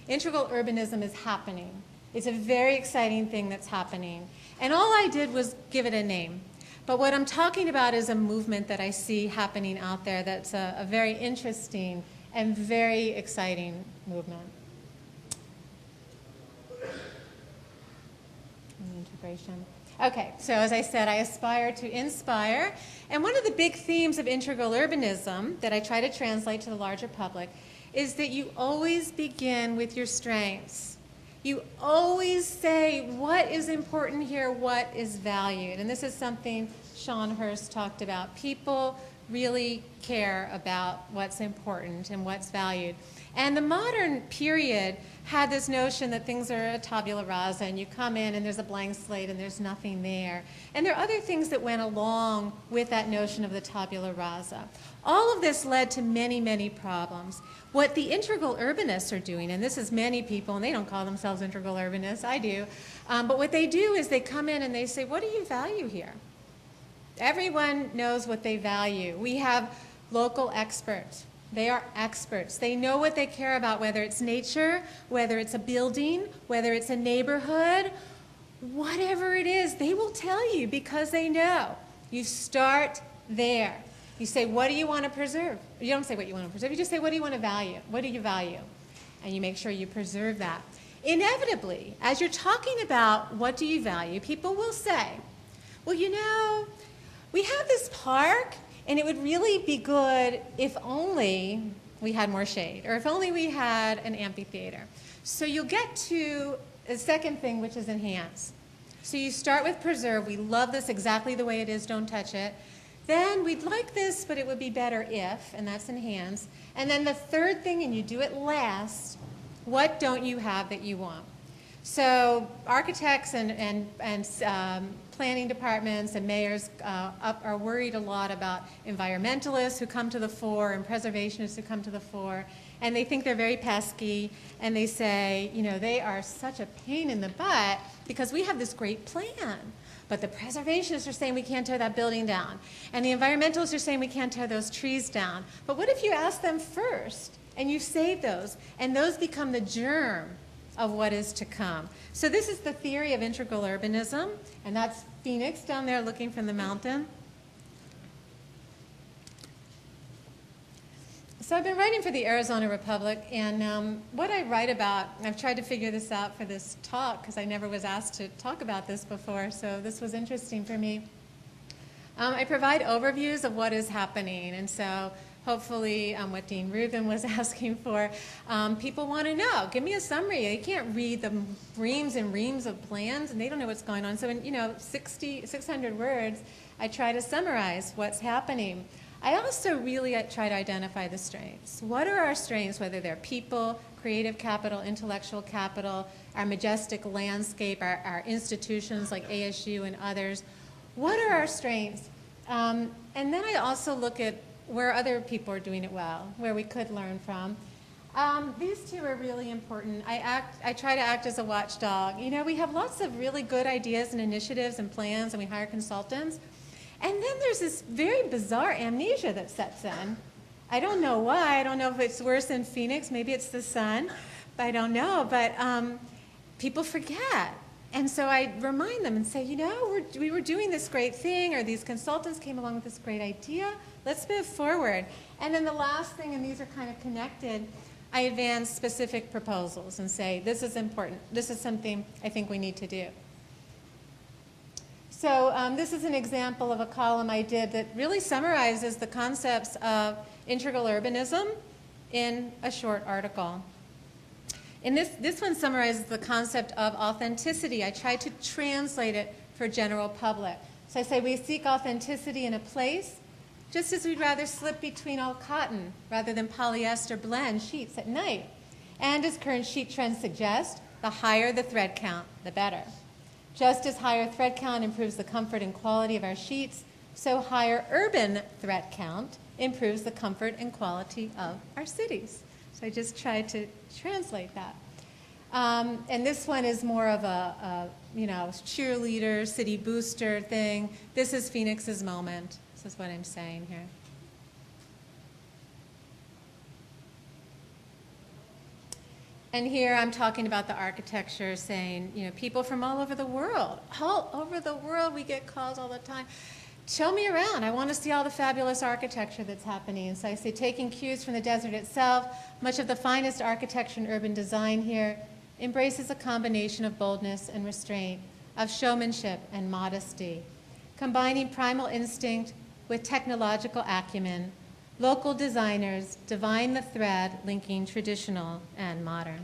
Integral urbanism is happening. It's a very exciting thing that's happening. And all I did was give it a name. But what I'm talking about is a movement that I see happening out there that's a very interesting and very exciting movement. Integration. Okay, so as I said, I aspire to inspire. And one of the big themes of integral urbanism that I try to translate to the larger public is that you always begin with your strengths. You always say what is important here, what is valued. And this is something Sean Hurst talked about. People really care about what's important and what's valued. And the modern period had this notion that things are a tabula rasa, and you come in and there's a blank slate and there's nothing there. And there are other things that went along with that notion of the tabula rasa. All of this led to many, many problems. What the integral urbanists are doing, and this is many people, and they don't call themselves integral urbanists, I do, but what they do is they come in and they say, what do you value here? Everyone knows what they value. We have local experts. They are experts. They know what they care about, whether it's nature, whether it's a building, whether it's a neighborhood, whatever it is, they will tell you because they know. You start there. You say, what do you want to preserve? You don't say what you want to preserve. You just say, what do you want to value? What do you value? And you make sure you preserve that. Inevitably, as you're talking about what do you value, people will say, well, you know, we have this park, and it would really be good if only we had more shade, or if only we had an amphitheater. So you'll get to the second thing, which is enhance. So you start with preserve. We love this exactly the way it is. Don't touch it. Then we'd like this, but it would be better if, and that's enhance. And then the third thing, and you do it last, what don't you have that you want? So architects and planning departments and mayors are worried a lot about environmentalists who come to the fore and preservationists who come to the fore, and they think they're very pesky, and they say, you know, they are such a pain in the butt because we have this great plan, but the preservationists are saying we can't tear that building down, and the environmentalists are saying we can't tear those trees down. But what if you ask them first, and you save those, and those become the germ of what is to come? So this is the theory of integral urbanism, and that's Phoenix down there looking from the mountain. So I've been writing for the Arizona Republic, and what I write about, I've tried to figure this out for this talk because I never was asked to talk about this before, so this was interesting for me. I provide overviews of what is happening, and so hopefully what Dean Rubin was asking for, people want to know. Give me a summary. They can't read the reams and reams of plans, and they don't know what's going on. So in 600 words, I try to summarize what's happening. I also really try to identify the strengths. What are our strengths, whether they're people, creative capital, intellectual capital, our majestic landscape, our institutions like ASU and others? What are our strengths? And then I also look at where other people are doing it well, where we could learn from. These two are really important. I try to act as a watchdog. You know, we have lots of really good ideas and initiatives and plans, and we hire consultants. And then there's this very bizarre amnesia that sets in. I don't know why. I don't know if it's worse in Phoenix. Maybe it's the sun. I don't know. But people forget. And so I remind them and say, you know, we were doing this great thing, or these consultants came along with this great idea. Let's move forward. And then the last thing, and these are kind of connected, I advance specific proposals and say, this is important. This is something I think we need to do. So this is an example of a column I did that really summarizes the concepts of integral urbanism in a short article. And this one summarizes the concept of authenticity. I tried to translate it for general public. So I say we seek authenticity in a place, just as we'd rather slip between all cotton rather than polyester blend sheets at night. And as current sheet trends suggest, the higher the thread count, the better. Just as higher thread count improves the comfort and quality of our sheets, so higher urban thread count improves the comfort and quality of our cities. So I just tried to translate that. And this one is more of a cheerleader, city booster thing. This is Phoenix's moment. This is what I'm saying here. And here I'm talking about the architecture, saying, you know, people from all over the world, we get calls all the time. Show me around. I want to see all the fabulous architecture that's happening. And so I say, taking cues from the desert itself, much of the finest architecture and urban design here embraces a combination of boldness and restraint, of showmanship and modesty, combining primal instinct with technological acumen. Local designers divine the thread linking traditional and modern.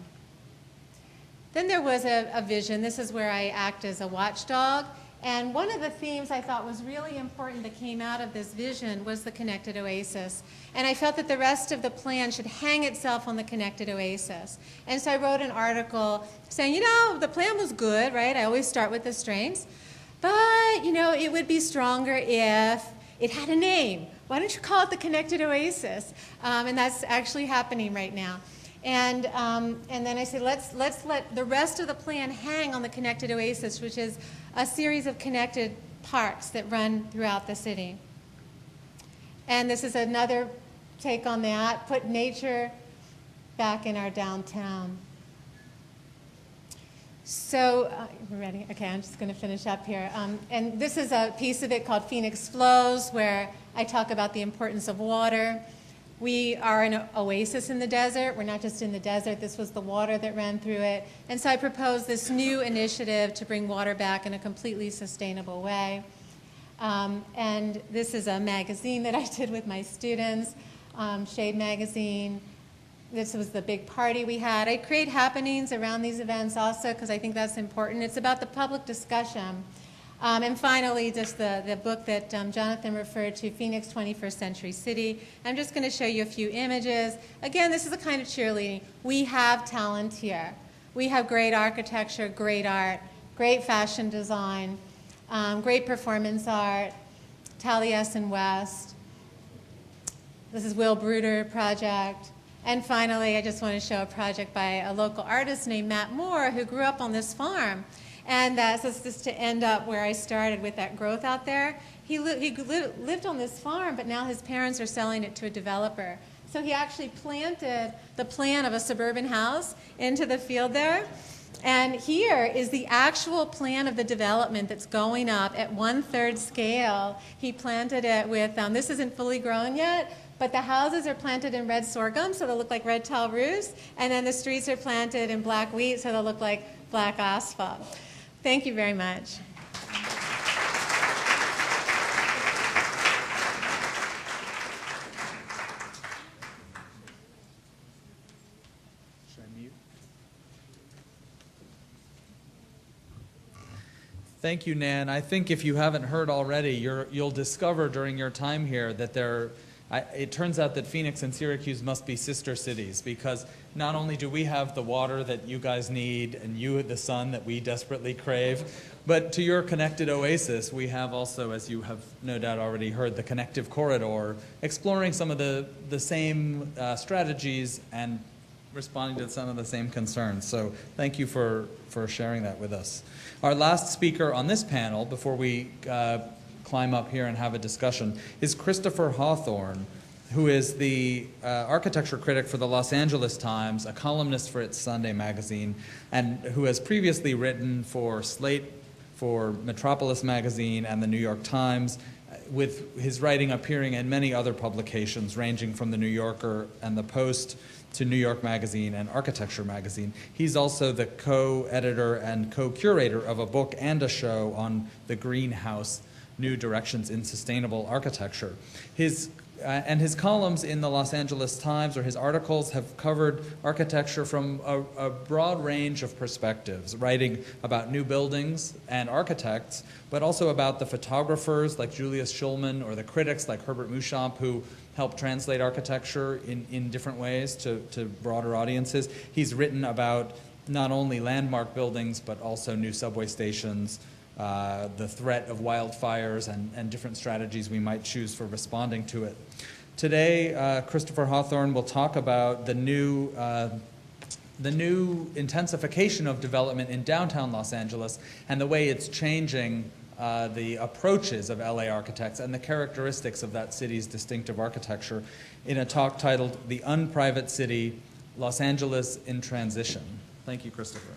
Then there was a vision. This is where I act as a watchdog. And one of the themes I thought was really important that came out of this vision was the connected oasis. And I felt that the rest of the plan should hang itself on the connected oasis. And so I wrote an article saying, you know, the plan was good, right? I always start with the strengths. But, you know, it would be stronger if it had a name. Why don't you call it the connected oasis? And that's actually happening right now. And then I said, let's let the rest of the plan hang on the connected oasis, which is a series of connected parks that run throughout the city. And this is another take on that, put nature back in our downtown. So, we're ready? Okay, I'm just going to finish up here. And this is a piece of it called Phoenix Flows, where I talk about the importance of water. We are an oasis in the desert. We're not just in the desert. This was the water that ran through it. And so I proposed this new initiative to bring water back in a completely sustainable way. And this is a magazine that I did with my students, Shade Magazine. This was the big party we had. I create happenings around these events also because I think that's important. It's about the public discussion. And finally, just the book that Jonathan referred to, Phoenix 21st Century City. I'm just going to show you a few images. Again, this is a kind of cheerleading. We have talent here. We have great architecture, great art, great fashion design, great performance art, Taliesin West. This is Will Bruder project. And finally, I just want to show a project by a local artist named Matt Moore, who grew up on this farm. And so it's just to end up where I started with that growth out there. He lived on this farm, but now his parents are selling it to a developer. So he actually planted the plan of a suburban house into the field there. And here is the actual plan of the development that's going up at 1/3 scale. He planted it with, this isn't fully grown yet, but the houses are planted in red sorghum, so they'll look like red tile roofs. And then the streets are planted in black wheat, so they'll look like black asphalt. Thank you very much. Should I mute? Thank you, Nan. I think if you haven't heard already, you'll discover during your time here that it turns out that Phoenix and Syracuse must be sister cities, because not only do we have the water that you guys need and you the sun that we desperately crave, but to your connected oasis, we have also, as you have no doubt already heard, the connective corridor, exploring some of the same strategies and responding to some of the same concerns. So thank you for sharing that with us. Our last speaker on this panel, before we climb up here and have a discussion, is Christopher Hawthorne, who is the architecture critic for the Los Angeles Times, a columnist for its Sunday magazine, and who has previously written for Slate, for Metropolis magazine, and the New York Times, with his writing appearing in many other publications, ranging from the New Yorker and the Post to New York Magazine and Architecture Magazine. He's also the co-editor and co-curator of a book and a show on the Greenhouse, New Directions in Sustainable Architecture. His columns in the Los Angeles Times, or his articles, have covered architecture from a broad range of perspectives, writing about new buildings and architects, but also about the photographers like Julius Schulman, or the critics like Herbert Muschamp, who help translate architecture in different ways to broader audiences. He's written about not only landmark buildings, but also new subway stations, the threat of wildfires, and different strategies we might choose for responding to it. Today, Christopher Hawthorne will talk about the new intensification of development in downtown Los Angeles and the way it's changing the approaches of LA architects and the characteristics of that city's distinctive architecture in a talk titled The Unprivate City, Los Angeles in Transition. Thank you, Christopher.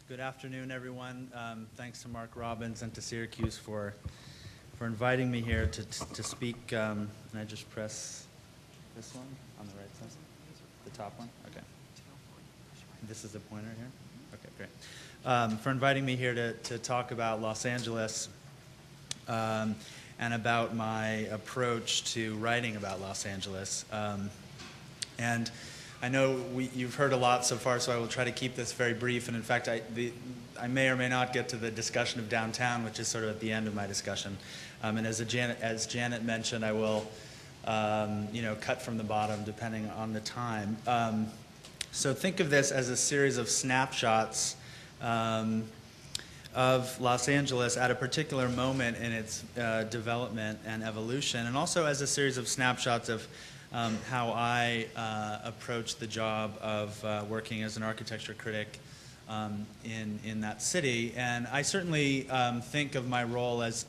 Good afternoon, everyone. Thanks to Mark Robbins and to Syracuse for inviting me here to speak. Can I just press this one on the right side? The top one? Okay. This is the pointer here? Okay, great. For inviting me here to talk about Los Angeles and about my approach to writing about Los Angeles. And I know you've heard a lot so far, so I will try to keep this very brief. And in fact, I may or may not get to the discussion of downtown, which is sort of at the end of my discussion. And as Janet mentioned, I will cut from the bottom depending on the time. So think of this as a series of snapshots of Los Angeles at a particular moment in its development and evolution, and also as a series of snapshots of how I approach the job of working as an architecture critic in that city. And I certainly think of my role as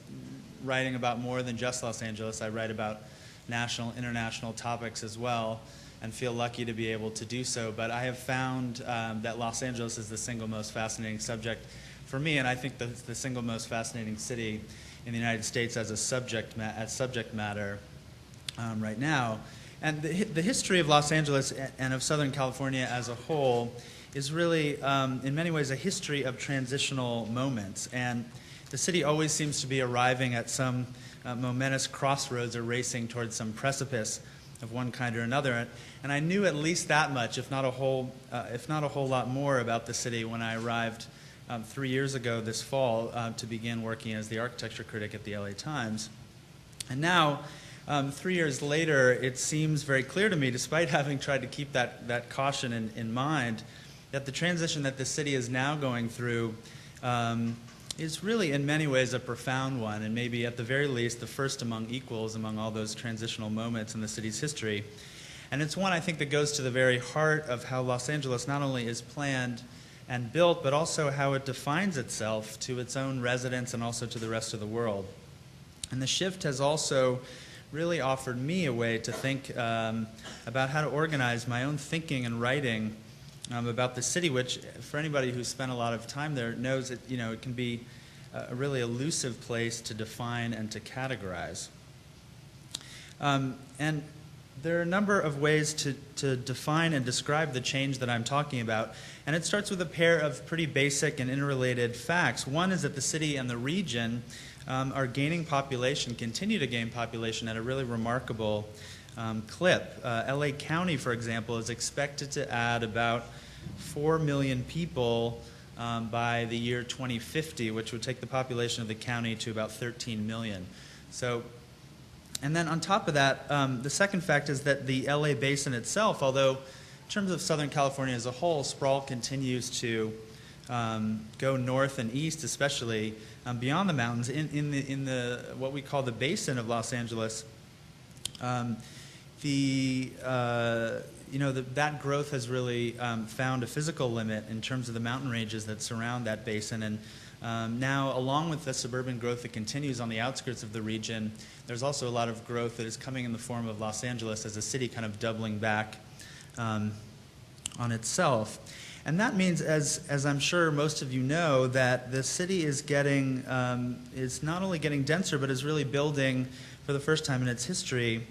writing about more than just Los Angeles. I write about national, international topics as well, and feel lucky to be able to do so. But I have found that Los Angeles is the single most fascinating subject for me, and I think the single most fascinating city in the United States as a subject matter right now. And the history of Los Angeles and of Southern California as a whole is really, in many ways, a history of transitional moments. And the city always seems to be arriving at some momentous crossroads or racing towards some precipice of one kind or another. And I knew at least that much, if not a whole lot more about the city when I arrived 3 years ago this fall to begin working as the architecture critic at the LA Times. And now, 3 years later, it seems very clear to me, despite having tried to keep that caution in mind, that the transition that the city is now going through is really in many ways a profound one, and maybe at the very least the first among equals among all those transitional moments in the city's history. And it's one, I think, that goes to the very heart of how Los Angeles not only is planned and built, but also how it defines itself to its own residents and also to the rest of the world. And the shift has also really offered me a way to think about how to organize my own thinking and writing about the city, which, for anybody who's spent a lot of time there, knows that it can be a really elusive place to define and to categorize. And there are a number of ways to define and describe the change that I'm talking about, and it starts with a pair of pretty basic and interrelated facts. One is that the city and the region are gaining population, continue to gain population at a really remarkable clip. LA County, for example, is expected to add about 4 million people by the year 2050, which would take the population of the county to about 13 million. So, and then on top of that, the second fact is that the LA basin itself, although in terms of Southern California as a whole, sprawl continues to go north and east, especially beyond the mountains in the what we call the basin of Los Angeles. That growth has really found a physical limit in terms of the mountain ranges that surround that basin. And now, along with the suburban growth that continues on the outskirts of the region, there's also a lot of growth that is coming in the form of Los Angeles as a city kind of doubling back on itself. And that means, as I'm sure most of you know, that the city is is not only getting denser, but is really building, for the first time in its history,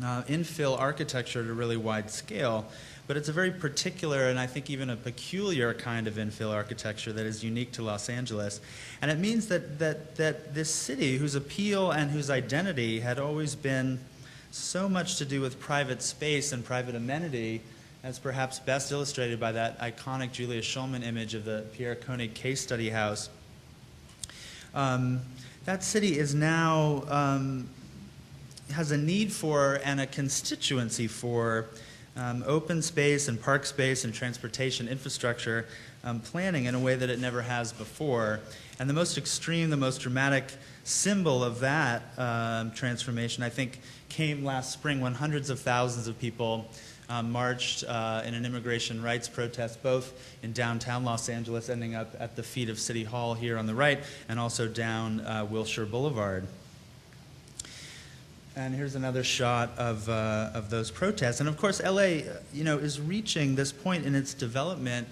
infill architecture at a really wide scale. But it's a very particular and I think even a peculiar kind of infill architecture that is unique to Los Angeles. And it means that this city, whose appeal and whose identity had always been so much to do with private space and private amenity, as perhaps best illustrated by that iconic Julia Schulman image of the Pierre Koenig case study house. That city is now, has a need for and a constituency for open space and park space and transportation infrastructure planning in a way that it never has before. And the most extreme, the most dramatic symbol of that transformation, I think, came last spring when hundreds of thousands of people marched in an immigration rights protest, both in downtown Los Angeles, ending up at the feet of City Hall here on the right, and also down Wilshire Boulevard. And here's another shot of those protests. And of course, LA, is reaching this point in its development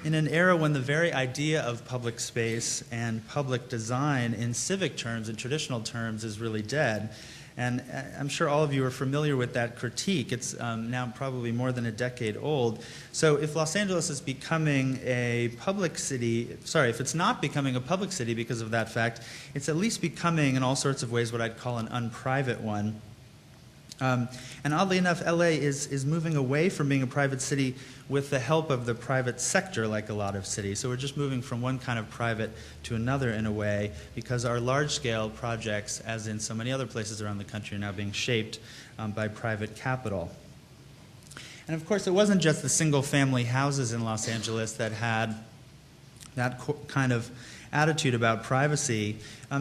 in an era when the very idea of public space and public design in civic terms, in traditional terms, is really dead. And I'm sure all of you are familiar with that critique. It's now probably more than a decade old. So if Los Angeles is becoming a public city, if it's not becoming a public city because of that fact, it's at least becoming in all sorts of ways what I'd call an unprivate one. And oddly enough, LA is moving away from being a private city with the help of the private sector, like a lot of cities. So we're just moving from one kind of private to another in a way, because our large-scale projects, as in so many other places around the country, are now being shaped by private capital. And of course, it wasn't just the single-family houses in Los Angeles that had that kind of attitude about privacy.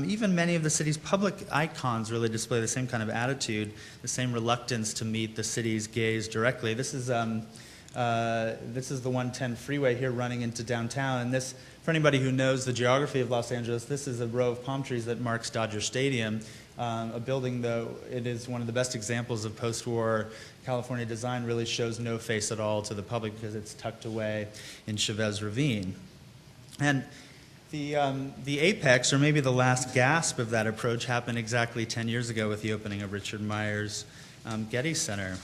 Even many of the city's public icons really display the same kind of attitude, the same reluctance to meet the city's gaze directly. This is the 110 freeway here running into downtown, and this, for anybody who knows the geography of Los Angeles, this is a row of palm trees that marks Dodger Stadium, a building, though it is one of the best examples of post-war California design, really shows no face at all to the public because it's tucked away in Chavez Ravine. And The apex, or maybe the last gasp of that approach, happened exactly 10 years ago with the opening of Richard Meyer's Getty Center.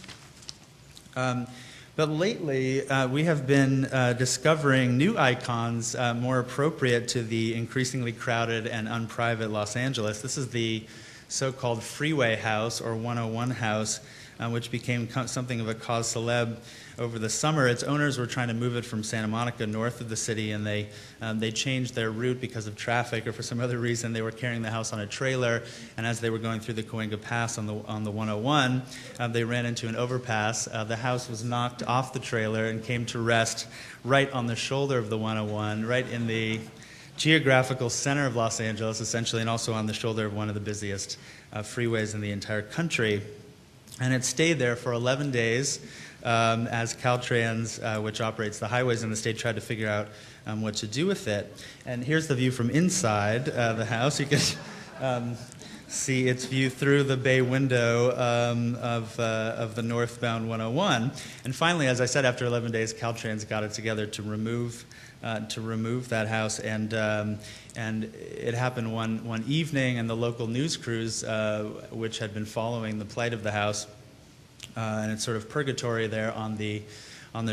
But lately, we have been discovering new icons more appropriate to the increasingly crowded and unprivate Los Angeles. This is the so-called Freeway House, or 101 House, which became something of a cause célèbre over the summer. Its owners were trying to move it from Santa Monica north of the city, and they changed their route because of traffic or for some other reason. They were carrying the house on a trailer, and as they were going through the Cahuenga Pass on the 101, they ran into an overpass. The house was knocked off the trailer and came to rest right on the shoulder of the 101, right in the geographical center of Los Angeles, essentially, and also on the shoulder of one of the busiest freeways in the entire country. And it stayed there for 11 days as Caltrans, which operates the highways in the state, tried to figure out what to do with it. And here's the view from inside the house. You can see its view through the bay window of the northbound 101. And finally, as I said, after 11 days, Caltrans got it together to remove that house, and it happened one evening, and the local news crews, which had been following the plight of the house, and it's sort of purgatory there on the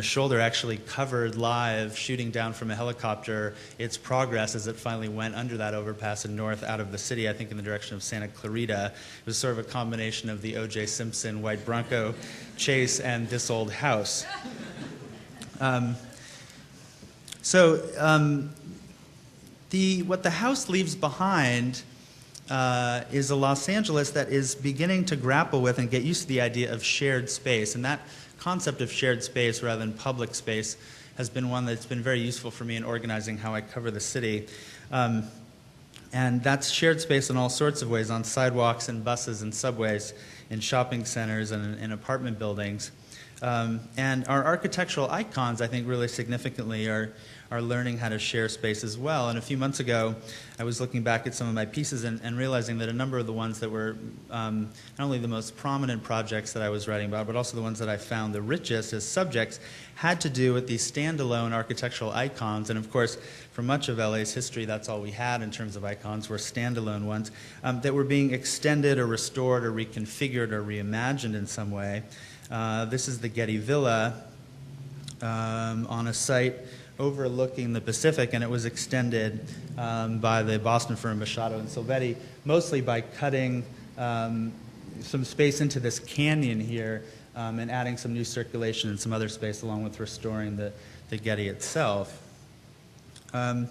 shoulder, actually covered live, shooting down from a helicopter, its progress as it finally went under that overpass and north out of the city, I think in the direction of Santa Clarita. It was sort of a combination of the O.J. Simpson white Bronco chase and this old house. What the house leaves behind is a Los Angeles that is beginning to grapple with and get used to the idea of shared space. And that concept of shared space rather than public space has been one that's been very useful for me in organizing how I cover the city. And that's shared space in all sorts of ways, on sidewalks and buses and subways, in shopping centers and in apartment buildings. And our architectural icons, I think, really significantly are learning how to share space as well. And a few months ago, I was looking back at some of my pieces and realizing that a number of the ones that were not only the most prominent projects that I was writing about, but also the ones that I found the richest as subjects, had to do with these standalone architectural icons. And of course, for much of LA's history, that's all we had in terms of icons, were standalone ones that were being extended or restored or reconfigured or reimagined in some way. This is the Getty Villa on a site overlooking the Pacific, and it was extended by the Boston firm Machado and Silvetti, mostly by cutting some space into this canyon here and adding some new circulation and some other space, along with restoring the Getty itself. And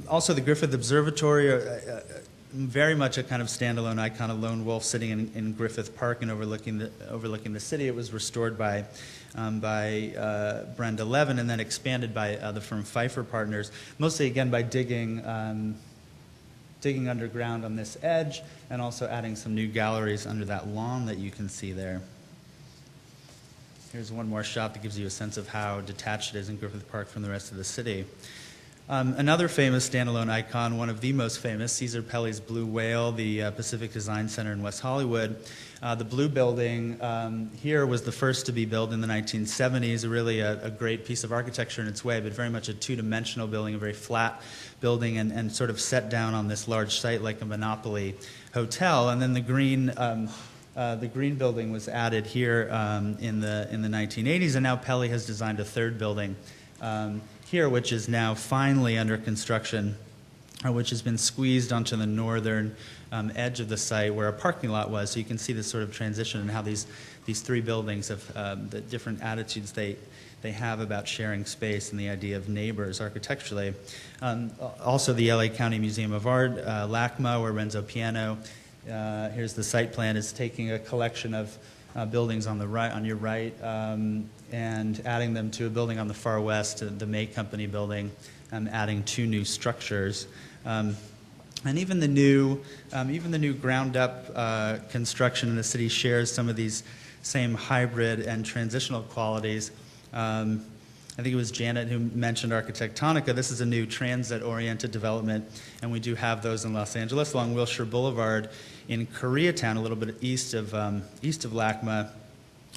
also the Griffith Observatory, very much a kind of standalone icon, a lone wolf sitting in Griffith Park and overlooking the city. It was restored by Brenda Levin and then expanded by the firm Pfeiffer Partners, mostly again by digging underground on this edge and also adding some new galleries under that lawn that you can see there. Here's one more shot that gives you a sense of how detached it is in Griffith Park from the rest of the city. Another famous standalone icon, one of the most famous, Cesar Pelli's Blue Whale, the Pacific Design Center in West Hollywood. The Blue Building here was the first to be built in the 1970s, really a great piece of architecture in its way, but very much a two-dimensional building, a very flat building, and sort of set down on this large site like a Monopoly hotel. And then the green building was added here in the 1980s, and now Pelli has designed a third building here, which is now finally under construction, which has been squeezed onto the northern edge of the site where a parking lot was. So you can see this sort of transition and how these three buildings have the different attitudes they have about sharing space and the idea of neighbors architecturally. Also the LA County Museum of Art, LACMA, where Renzo Piano, here's the site plan, is taking a collection of buildings on your right, and adding them to a building on the far west, the May Company building, adding two new structures. And even the new ground-up construction in the city shares some of these same hybrid and transitional qualities. I think it was Janet who mentioned Architectonica. This is a new transit-oriented development, and we do have those in Los Angeles along Wilshire Boulevard in Koreatown, a little bit east of LACMA,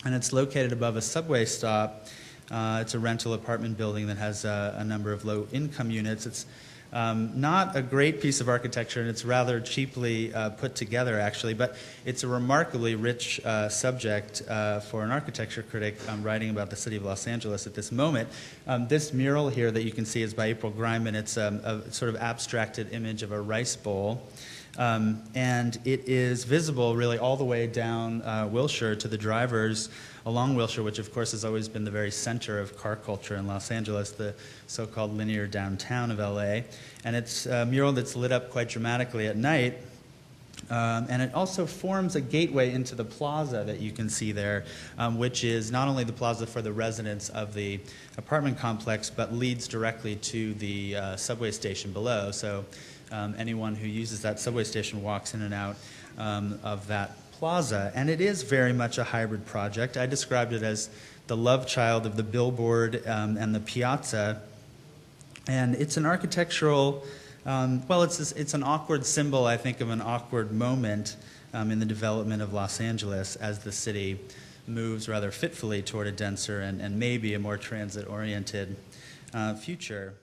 and it's located above a subway stop. It's a rental apartment building that has a number of low-income units. It's Not a great piece of architecture, and it's rather cheaply put together, actually, but it's a remarkably rich subject for an architecture critic writing about the city of Los Angeles at this moment. This mural here that you can see is by April Greiman. It's a sort of abstracted image of a rice bowl. And it is visible really all the way down Wilshire to the drivers along Wilshire, which of course has always been the very center of car culture in Los Angeles, the so-called linear downtown of LA. And it's a mural that's lit up quite dramatically at night. And it also forms a gateway into the plaza that you can see there, which is not only the plaza for the residents of the apartment complex, but leads directly to the subway station below. So anyone who uses that subway station walks in and out of that plaza. And it is very much a hybrid project. I described it as the love child of the billboard and the piazza. And it's an architectural, well, it's an awkward symbol, I think, of an awkward moment in the development of Los Angeles as the city moves rather fitfully toward a denser and maybe a more transit-oriented future.